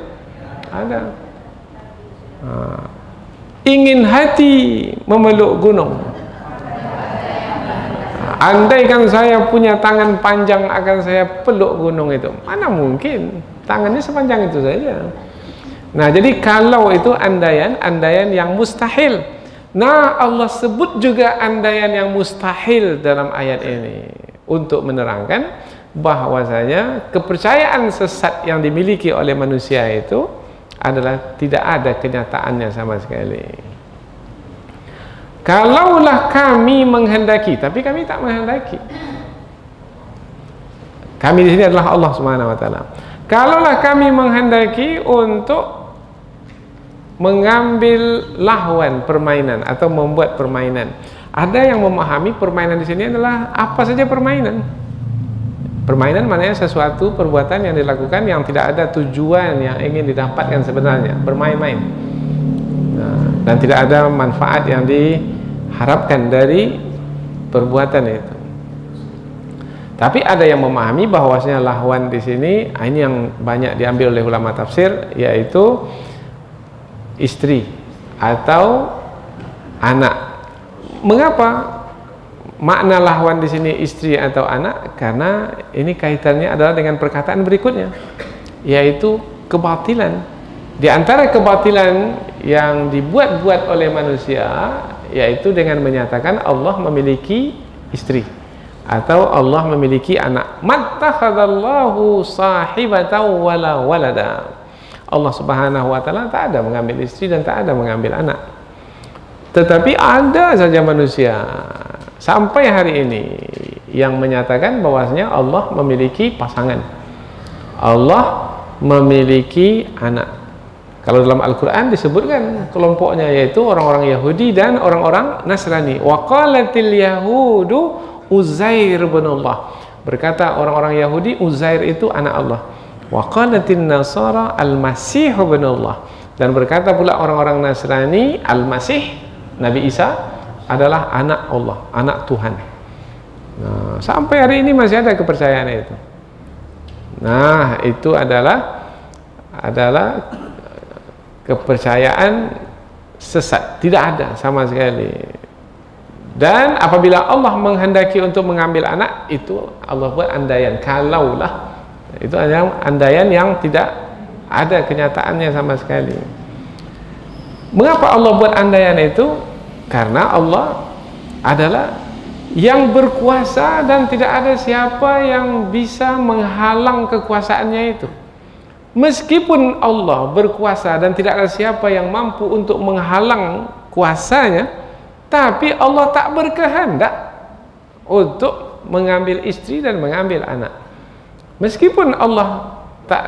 Ada. Ingin hati memeluk gunung. Andaikan saya punya tangan panjang, akan saya peluk gunung itu. Mana mungkin, tangannya sepanjang itu saja. Nah, jadi kalau itu andaian yang mustahil. Nah, Allah sebut juga andaian yang mustahil dalam ayat ini untuk menerangkan bahwasanya kepercayaan sesat yang dimiliki oleh manusia itu adalah tidak ada kenyataannya sama sekali. kalaulah kami menghendaki, tapi kami tak menghendaki. Kami di sini adalah Allah Subhanahu wa taala. Kalaulah kami menghendaki untuk mengambil lahwan permainan atau membuat permainan. Ada yang memahami permainan di sini adalah apa saja permainan. Permainan maknanya sesuatu perbuatan yang dilakukan yang tidak ada tujuan yang ingin didapatkan sebenarnya, bermain-main. Dan tidak ada manfaat yang diharapkan dari perbuatan itu. Tapi ada yang memahami bahwasanya lahwan di sini, ini yang banyak diambil oleh ulama tafsir, yaitu istri atau anak. Mengapa makna lahwan di sini istri atau anak? Karena ini kaitannya adalah dengan perkataan berikutnya, yaitu kebatilan. Di antara kebatilan yang dibuat-buat oleh manusia, yaitu dengan menyatakan Allah memiliki istri atau Allah memiliki anak. Mattakhadallahu sahibatan wala walada. Allah Subhanahu wa taala tak ada mengambil istri dan tak ada mengambil anak. Tetapi ada saja manusia sampai hari ini yang menyatakan bahwasanya Allah memiliki pasangan, Allah memiliki anak. Kalau dalam Al-Quran disebutkan kelompoknya, yaitu orang-orang Yahudi dan orang-orang Nasrani. Wa qalatil yahudu Uzair bin Allah. Berkata orang-orang Yahudi, Uzair itu anak Allah. Wa qalatin nasara al-masih bin Allah. Dan berkata pula orang-orang Nasrani, Al-Masih Nabi Isa adalah anak Allah, anak Tuhan. Nah, sampai hari ini masih ada kepercayaan itu. Nah, itu adalah kepercayaan sesat, tidak ada sama sekali. Dan apabila Allah menghendaki untuk mengambil anak, itu Allah buat andaian, kalaulah. Itu adalah andaian yang tidak ada kenyataannya sama sekali. Mengapa Allah buat andaian itu? Karena Allah adalah yang berkuasa dan tidak ada siapa yang bisa menghalang kekuasaannya itu. Meskipun Allah berkuasa dan tidak ada siapa yang mampu untuk menghalang kuasanya, tapi Allah tak berkehendak untuk mengambil istri dan mengambil anak. Meskipun Allah tak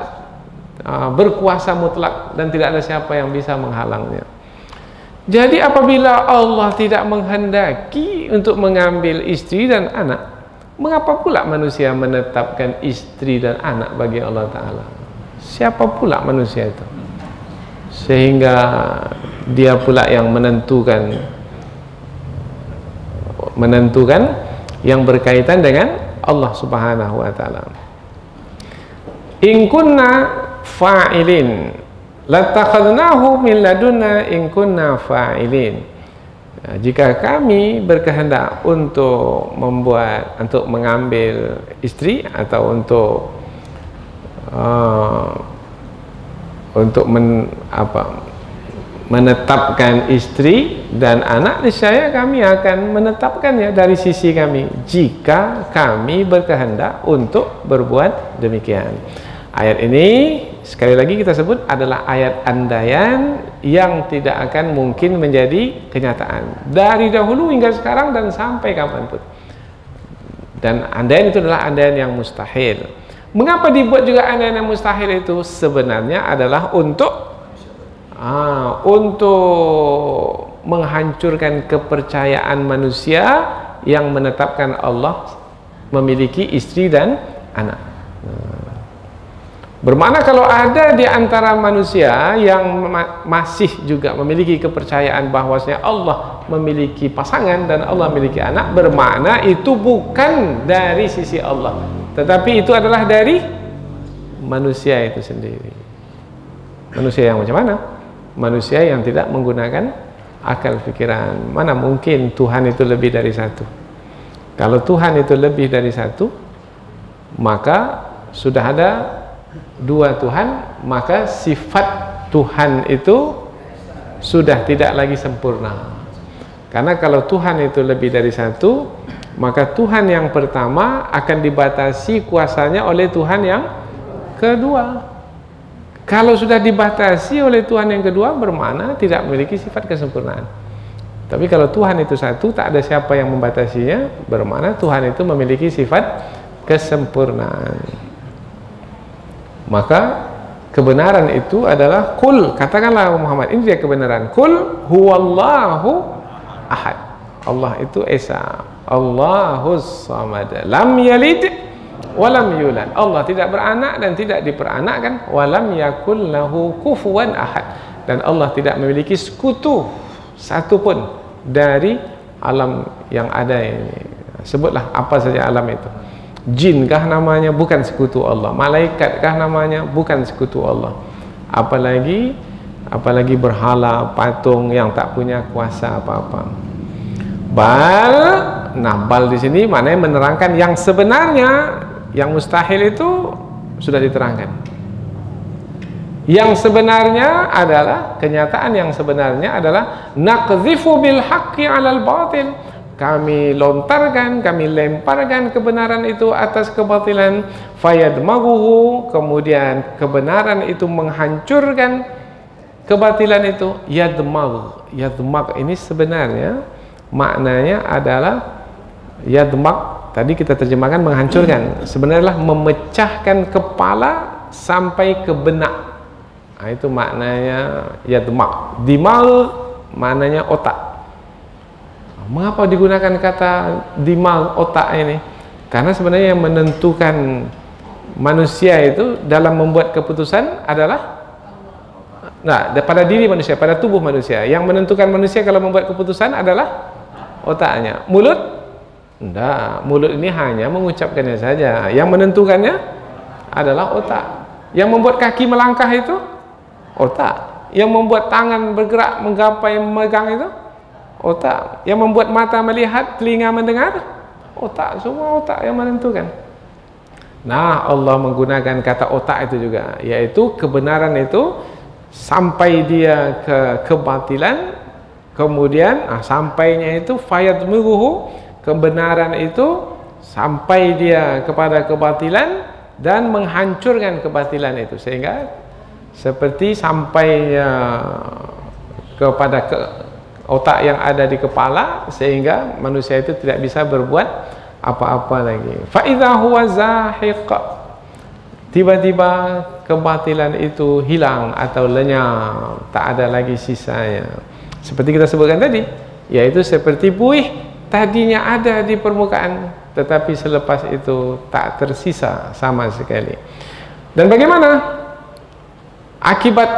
berkuasa mutlak dan tidak ada siapa yang bisa menghalangnya. Jadi apabila Allah tidak menghendaki untuk mengambil istri dan anak, mengapa pula manusia menetapkan istri dan anak bagi Allah Ta'ala? Siapa pula manusia itu? Sehingga dia pula yang menentukan yang berkaitan dengan Allah Subhanahu wa Ta'ala. In kunna fa'ilin latakhadnahu min ladunna in kunna fa'ilin. Jika kami berkehendak untuk mengambil istri atau untuk menetapkan istri dan anak, niscaya kami akan menetapkannya dari sisi kami jika kami berkehendak untuk berbuat demikian. Ayat ini sekali lagi kita sebut adalah ayat andaian yang tidak akan mungkin menjadi kenyataan dari dahulu hingga sekarang dan sampai kapanpun. Dan andaian itu adalah andaian yang mustahil. Mengapa dibuat juga andaian yang mustahil itu? Sebenarnya adalah untuk menghancurkan kepercayaan manusia yang menetapkan Allah memiliki istri dan anak. Bermakna kalau ada di antara manusia yang masih juga memiliki kepercayaan bahwasanya Allah memiliki pasangan dan Allah memiliki anak, bermakna itu bukan dari sisi Allah, tetapi itu adalah dari manusia itu sendiri. Manusia yang macam mana? Manusia yang tidak menggunakan akal pikiran. Mana mungkin Tuhan itu lebih dari satu? Kalau Tuhan itu lebih dari satu, maka sudah ada dua Tuhan, maka sifat Tuhan itu sudah tidak lagi sempurna. Karena kalau Tuhan itu lebih dari satu, maka Tuhan yang pertama akan dibatasi kuasanya oleh Tuhan yang kedua. Kalau sudah dibatasi oleh Tuhan yang kedua, bermakna tidak memiliki sifat kesempurnaan. Tapi kalau Tuhan itu satu, tak ada siapa yang membatasinya, bermakna Tuhan itu memiliki sifat kesempurnaan. Maka kebenaran itu adalah kul, katakanlah Muhammad, ini dia kebenaran. Kul huwallahu ahad. Allah itu esa. Allahus samad. Lam yalid walam yulad. Allah tidak beranak dan tidak diperanakkan. Walam yakul lahu kufuwan ahad. Dan Allah tidak memiliki sekutu satupun dari alam yang ada ini. Sebutlah apa saja alam itu. Jinkah namanya? Bukan sekutu Allah. Malaikatkah namanya? Bukan sekutu Allah. Apalagi berhala, patung yang tak punya kuasa apa-apa. Bal, nah bal di sini maknanya menerangkan yang sebenarnya, yang mustahil itu sudah diterangkan. Yang sebenarnya adalah, kenyataan yang sebenarnya adalah naqdhifu bil haqqi 'alal batil. Kami lontarkan, kami lemparkan kebenaran itu atas kebatilan, fayadmaghuhu, kemudian kebenaran itu menghancurkan kebatilan itu. Yadmag ini sebenarnya maknanya adalah yadmag, tadi kita terjemahkan menghancurkan, sebenarnya memecahkan kepala sampai ke benak. Nah, itu maknanya yadmag. Dimal maknanya otak. Mengapa digunakan kata dimal, otak ini? Karena sebenarnya yang menentukan manusia itu dalam membuat keputusan adalah, nah, pada diri manusia, pada tubuh manusia. Yang menentukan manusia kalau membuat keputusan adalah otaknya. Mulut? Enggak, mulut ini hanya mengucapkannya saja. Yang menentukannya adalah otak. Yang membuat kaki melangkah itu otak. Yang membuat tangan bergerak, menggapai, memegang itu otak. Yang membuat mata melihat, telinga mendengar, otak. Semua otak yang menentukan. Nah, Allah menggunakan kata otak itu juga, yaitu kebenaran itu sampai dia ke kebatilan, kemudian sampainya itu fayadmughuhu, kebenaran itu sampai dia kepada kebatilan dan menghancurkan kebatilan itu, sehingga seperti sampainya kepada otak yang ada di kepala, sehingga manusia itu tidak bisa berbuat apa-apa lagi. Fa idza huwa zahiq, tiba-tiba kebatilan itu hilang atau lenyap, tak ada lagi sisanya. Seperti kita sebutkan tadi, yaitu seperti buih, tadinya ada di permukaan, tetapi selepas itu tak tersisa sama sekali. Dan bagaimana akibat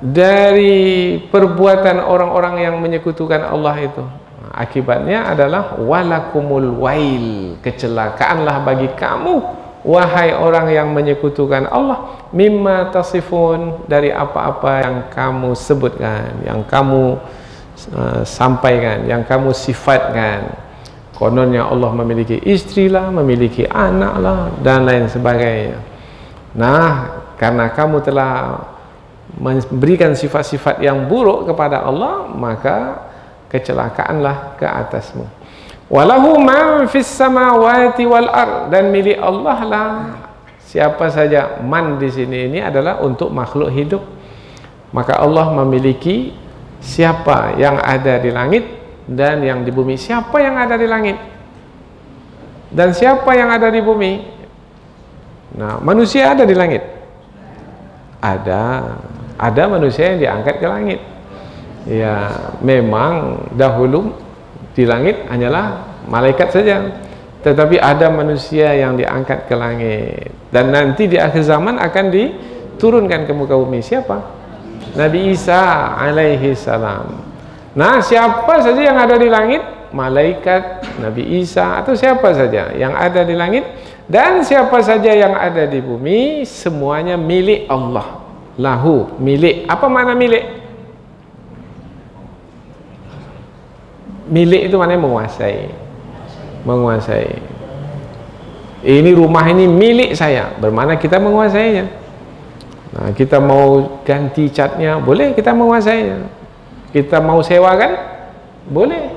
dari perbuatan orang-orang yang menyekutukan Allah itu? Akibatnya adalah walakumul wail, kecelakaanlah bagi kamu wahai orang yang menyekutukan Allah, mimma tasifun, dari apa-apa yang kamu sebutkan, yang kamu sampaikan, yang kamu sifatkan. Kononnya Allah memiliki istri lah, memiliki anak lah, dan lain sebagainya. Nah, karena kamu telah memberikan sifat-sifat yang buruk kepada Allah, maka kecelakaanlah ke atasmu. Walahu man fis samawati wal ard, dan milik Allah lah siapa saja. Man di sini ini adalah untuk makhluk hidup. Maka Allah memiliki siapa yang ada di langit dan yang di bumi. Siapa yang ada di langit dan siapa yang ada di bumi? Nah, manusia ada di langit. Ada manusia yang diangkat ke langit. Ya, memang dahulu di langit hanyalah malaikat saja, tetapi ada manusia yang diangkat ke langit, dan nanti di akhir zaman akan diturunkan ke muka bumi. Siapa? Nabi Isa alaihi salam. Nah, siapa saja yang ada di langit, malaikat, Nabi Isa, atau siapa saja yang ada di langit, dan siapa saja yang ada di bumi, semuanya milik Allah. Lahu, milik. Apa makna milik? Milik itu maknanya menguasai. Menguasai. Ini rumah ini milik saya, bermakna kita menguasainya. Nah, kita mau ganti catnya, boleh, kita menguasainya. Kita mau sewakan, boleh,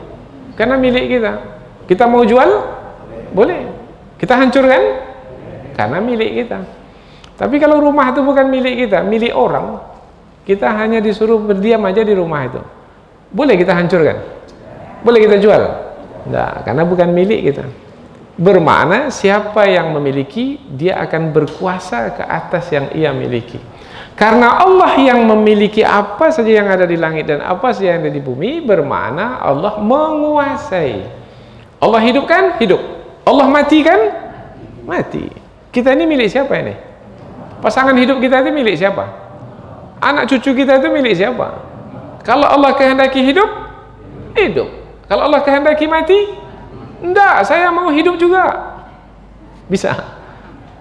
karena milik kita. Kita mau jual, boleh. Kita hancurkan, karena milik kita. Tapi kalau rumah itu bukan milik kita, milik orang, kita hanya disuruh berdiam aja di rumah itu, boleh kita hancurkan? Boleh kita jual? Tidak, karena bukan milik kita. Bermakna siapa yang memiliki, dia akan berkuasa ke atas yang ia miliki. Karena Allah yang memiliki apa saja yang ada di langit dan apa saja yang ada di bumi, bermakna Allah menguasai. Allah hidup kan? Hidup. Allah mati kan? Mati. Kita ini milik siapa ini? Pasangan hidup kita itu milik siapa? Anak cucu kita itu milik siapa? Kalau Allah kehendaki hidup, hidup. Kalau Allah kehendaki mati, enggak, saya mau hidup juga. Bisa?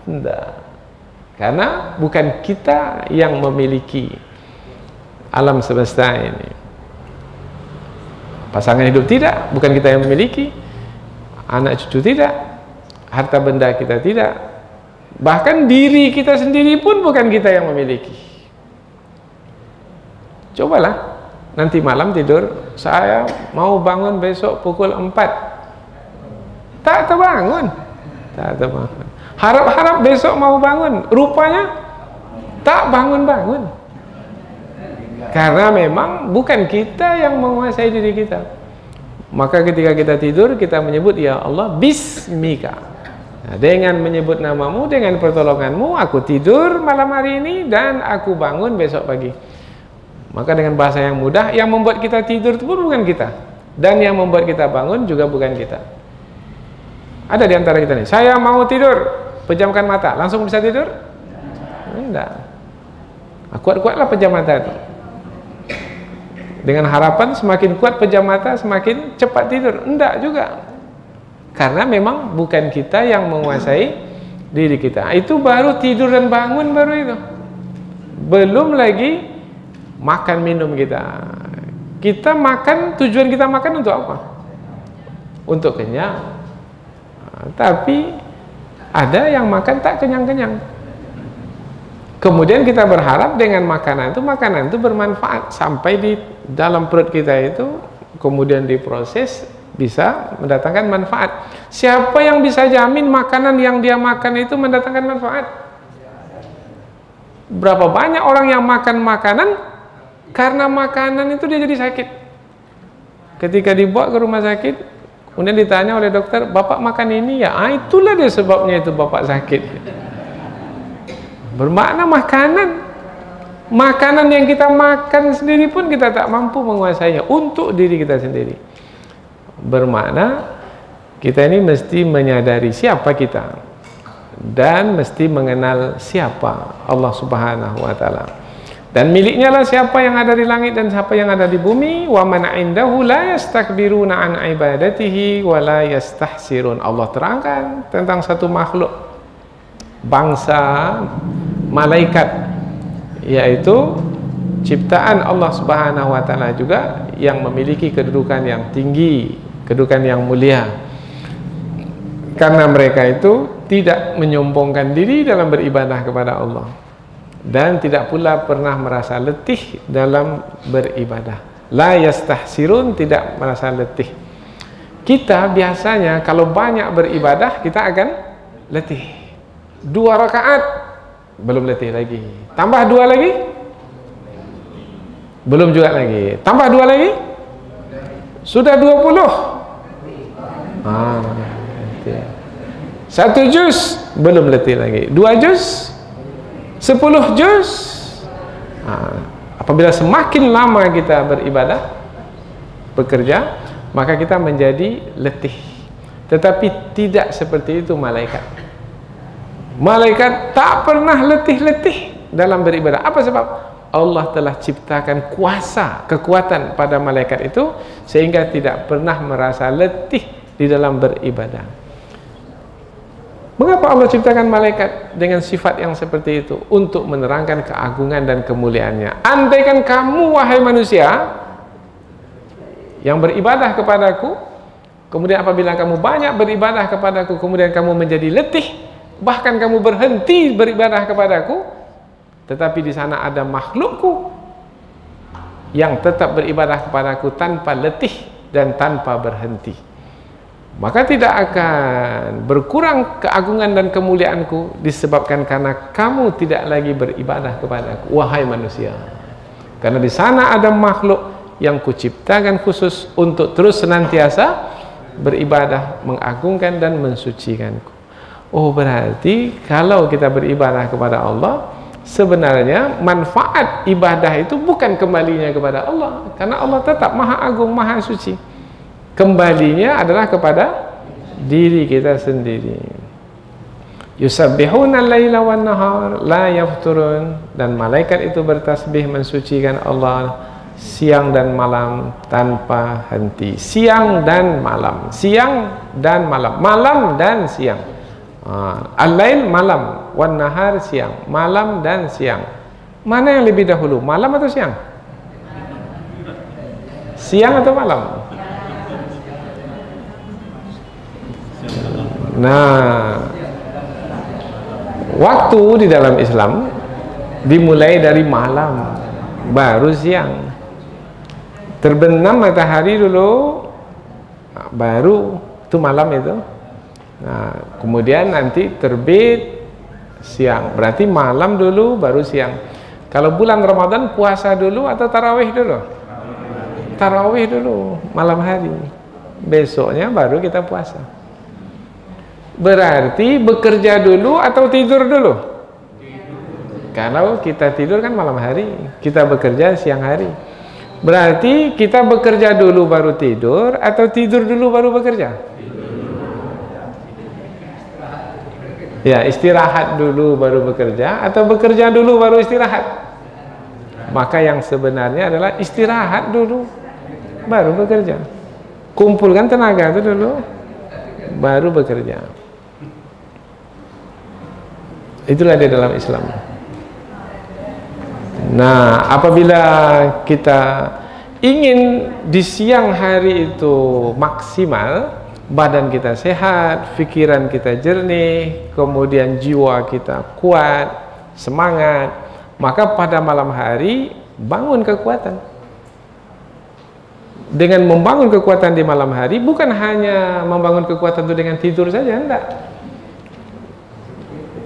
Enggak. Karena bukan kita yang memiliki alam semesta ini. Pasangan hidup tidak, bukan kita yang memiliki. Anak cucu tidak, harta benda kita tidak, bahkan diri kita sendiri pun bukan kita yang memiliki. Cobalah nanti malam tidur, saya mau bangun besok pukul 4, tak terbangun, tak terbangun. Harap-harap besok mau bangun, rupanya tak bangun-bangun. Karena memang bukan kita yang menguasai diri kita. Maka ketika kita tidur, kita menyebut, ya Allah, Bismika. Nah, dengan menyebut namamu, dengan pertolonganmu, aku tidur malam hari ini dan aku bangun besok pagi. Maka dengan bahasa yang mudah, yang membuat kita tidur itu pun bukan kita. Dan yang membuat kita bangun juga bukan kita. Ada di antara kita nih, saya mau tidur, pejamkan mata, langsung bisa tidur? Tidak. Kuat-kuatlah pejam mata itu. Dengan harapan semakin kuat pejam mata, semakin cepat tidur. Enggak juga. Karena memang bukan kita yang menguasai diri kita. Itu baru tidur dan bangun baru itu. Belum lagi makan minum kita. Kita makan, tujuan kita makan untuk apa? Untuk kenyang. Tapi ada yang makan tak kenyang-kenyang. Kemudian kita berharap dengan makanan itu bermanfaat sampai di dalam perut kita itu, kemudian diproses bisa mendatangkan manfaat. Siapa yang bisa jamin makanan yang dia makan itu mendatangkan manfaat? Berapa banyak orang yang makan makanan karena makanan itu dia jadi sakit. Ketika dibawa ke rumah sakit, kemudian ditanya oleh dokter, "Bapak makan ini ya?" Itulah dia sebabnya itu Bapak sakit. Bermakna makanan yang kita makan sendiri pun kita tak mampu menguasainya untuk diri kita sendiri. Bermakna kita ini mesti menyadari siapa kita dan mesti mengenal siapa Allah Subhanahu wa taala. Dan miliknya lah siapa yang ada di langit dan siapa yang ada di bumi. Wa man 'indahu la yastakbiruna an ibadatihi wa la yastahsirun. Allah terangkan tentang satu makhluk, bangsa malaikat, yaitu ciptaan Allah Subhanahu wa taala juga yang memiliki kedudukan yang tinggi, kedudukan yang mulia. Karena mereka itu tidak menyombongkan diri dalam beribadah kepada Allah dan tidak pula pernah merasa letih dalam beribadah. La yastahsirun, tidak merasa letih. Kita biasanya kalau banyak beribadah kita akan letih. 2 rakaat belum letih lagi, tambah 2 lagi belum juga lagi, tambah 2 lagi sudah 20. 1 juz belum letih lagi, 2 juz, 10 juz. Apabila semakin lama kita beribadah, bekerja, maka kita menjadi letih. Tetapi tidak seperti itu malaikat. Malaikat tak pernah letih-letih dalam beribadah. Apa sebab? Allah telah ciptakan kuasa, kekuatan pada malaikat itu sehingga tidak pernah merasa letih di dalam beribadah. Mengapa Allah ciptakan malaikat dengan sifat yang seperti itu? Untuk menerangkan keagungan dan kemuliaannya. Andaikan kamu, wahai manusia, yang beribadah kepadaku, kemudian apabila kamu banyak beribadah kepadaku, kemudian kamu menjadi letih, bahkan kamu berhenti beribadah kepadaku, tetapi di sana ada makhlukku yang tetap beribadah kepadaku tanpa letih dan tanpa berhenti, maka tidak akan berkurang keagungan dan kemuliaanku disebabkan karena kamu tidak lagi beribadah kepadaku, wahai manusia. Karena di sana ada makhluk yang kuciptakan khusus untuk terus senantiasa beribadah, mengagungkan dan mensucikanku. Oh, berarti kalau kita beribadah kepada Allah, sebenarnya manfaat ibadah itu bukan kembalinya kepada Allah, karena Allah tetap Maha Agung, Maha Suci. Kembalinya adalah kepada diri kita sendiri. Yusabbihuna al-laila wan nahar la yafturun, dan malaikat itu bertasbih mensucikan Allah siang dan malam tanpa henti. Siang dan malam, siang dan malam, malam dan siang. Al-lail malam, wan nahar siang, malam dan siang. Mana yang lebih dahulu, malam atau siang? Siang atau malam? Nah, waktu di dalam Islam dimulai dari malam, baru siang. Terbenam matahari dulu, baru itu malam itu. Nah, kemudian nanti terbit siang, berarti malam dulu baru siang. Kalau bulan Ramadan puasa dulu atau tarawih dulu? Tarawih dulu, malam hari. Besoknya baru kita puasa. Berarti bekerja dulu atau tidur dulu? Kalau kita tidur kan malam hari, kita bekerja siang hari. Berarti kita bekerja dulu baru tidur atau tidur dulu baru bekerja? Ya, istirahat dulu baru bekerja atau bekerja dulu baru istirahat? Maka yang sebenarnya adalah istirahat dulu baru bekerja. Kumpulkan tenaga itu dulu baru bekerja. Itulah di dalam Islam. Nah, apabila kita ingin di siang hari itu maksimal, badan kita sehat, pikiran kita jernih, kemudian jiwa kita kuat, semangat, maka pada malam hari bangun kekuatan. Dengan membangun kekuatan di malam hari, bukan hanya membangun kekuatan itu dengan tidur saja, enggak,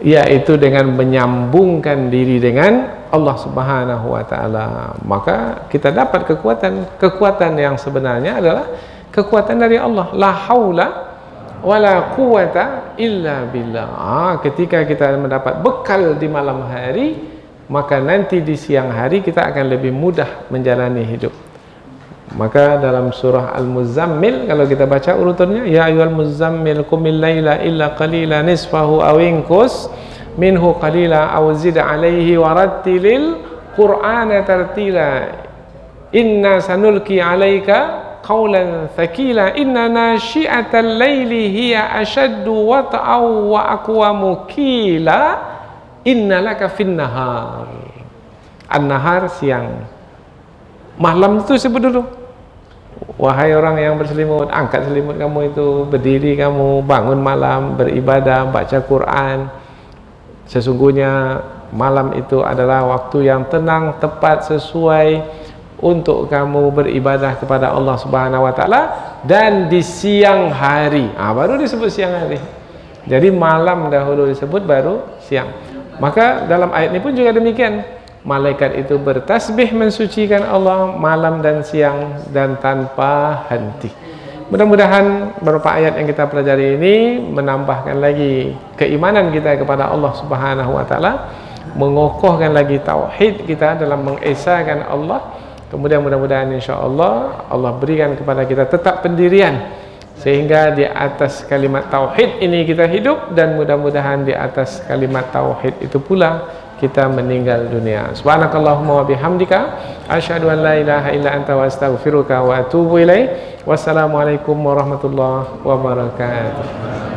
yaitu dengan menyambungkan diri dengan Allah Subhanahu wa Ta'ala. Maka kita dapat kekuatan yang sebenarnya adalah kekuatan dari Allah. La haula wala quwata illa billah. Ketika kita mendapat bekal di malam hari, maka nanti di siang hari kita akan lebih mudah menjalani hidup. Maka dalam surah Al-Muzammil, kalau kita baca urutannya, ya ayyuhal muzammil qumil laila illa qalila nisfahu aw inqus minhu qalila aw zid alaihi warattilil qur'ana tartila inna sanulqi alaika qawlan thaqila inna nashi'atal laili hiya ashaddu wat'aw wa aqwamu qila inna laka fin nahar. An-nahar siang, malam itu sebut dulu. Wahai orang yang berselimut, angkat selimut kamu itu, berdiri kamu, bangun malam, beribadah, baca Quran. Sesungguhnya malam itu adalah waktu yang tenang, tepat, sesuai untuk kamu beribadah kepada Allah Subhanahu wa Ta'ala. Dan di siang hari, baru disebut siang hari. Jadi malam dahulu disebut, baru siang. Maka dalam ayat ini pun juga demikian. Malaikat itu bertasbih mensucikan Allah malam dan siang dan tanpa henti. Mudah-mudahan beberapa ayat yang kita pelajari ini menambahkan lagi keimanan kita kepada Allah Subhanahu wa Ta'ala, mengokohkan lagi tauhid kita dalam mengesahkan Allah. Kemudian mudah-mudahan insya-Allah Allah berikan kepada kita tetap pendirian, sehingga di atas kalimat tauhid ini kita hidup, dan mudah-mudahan di atas kalimat tauhid itu pula kita meninggal dunia. Subhanakallahumma wa bihamdika asyhadu an la ilaha illa anta wa astaghfiruka wa atubu ilaik. Wassalamualaikum warahmatullahi wabarakatuh.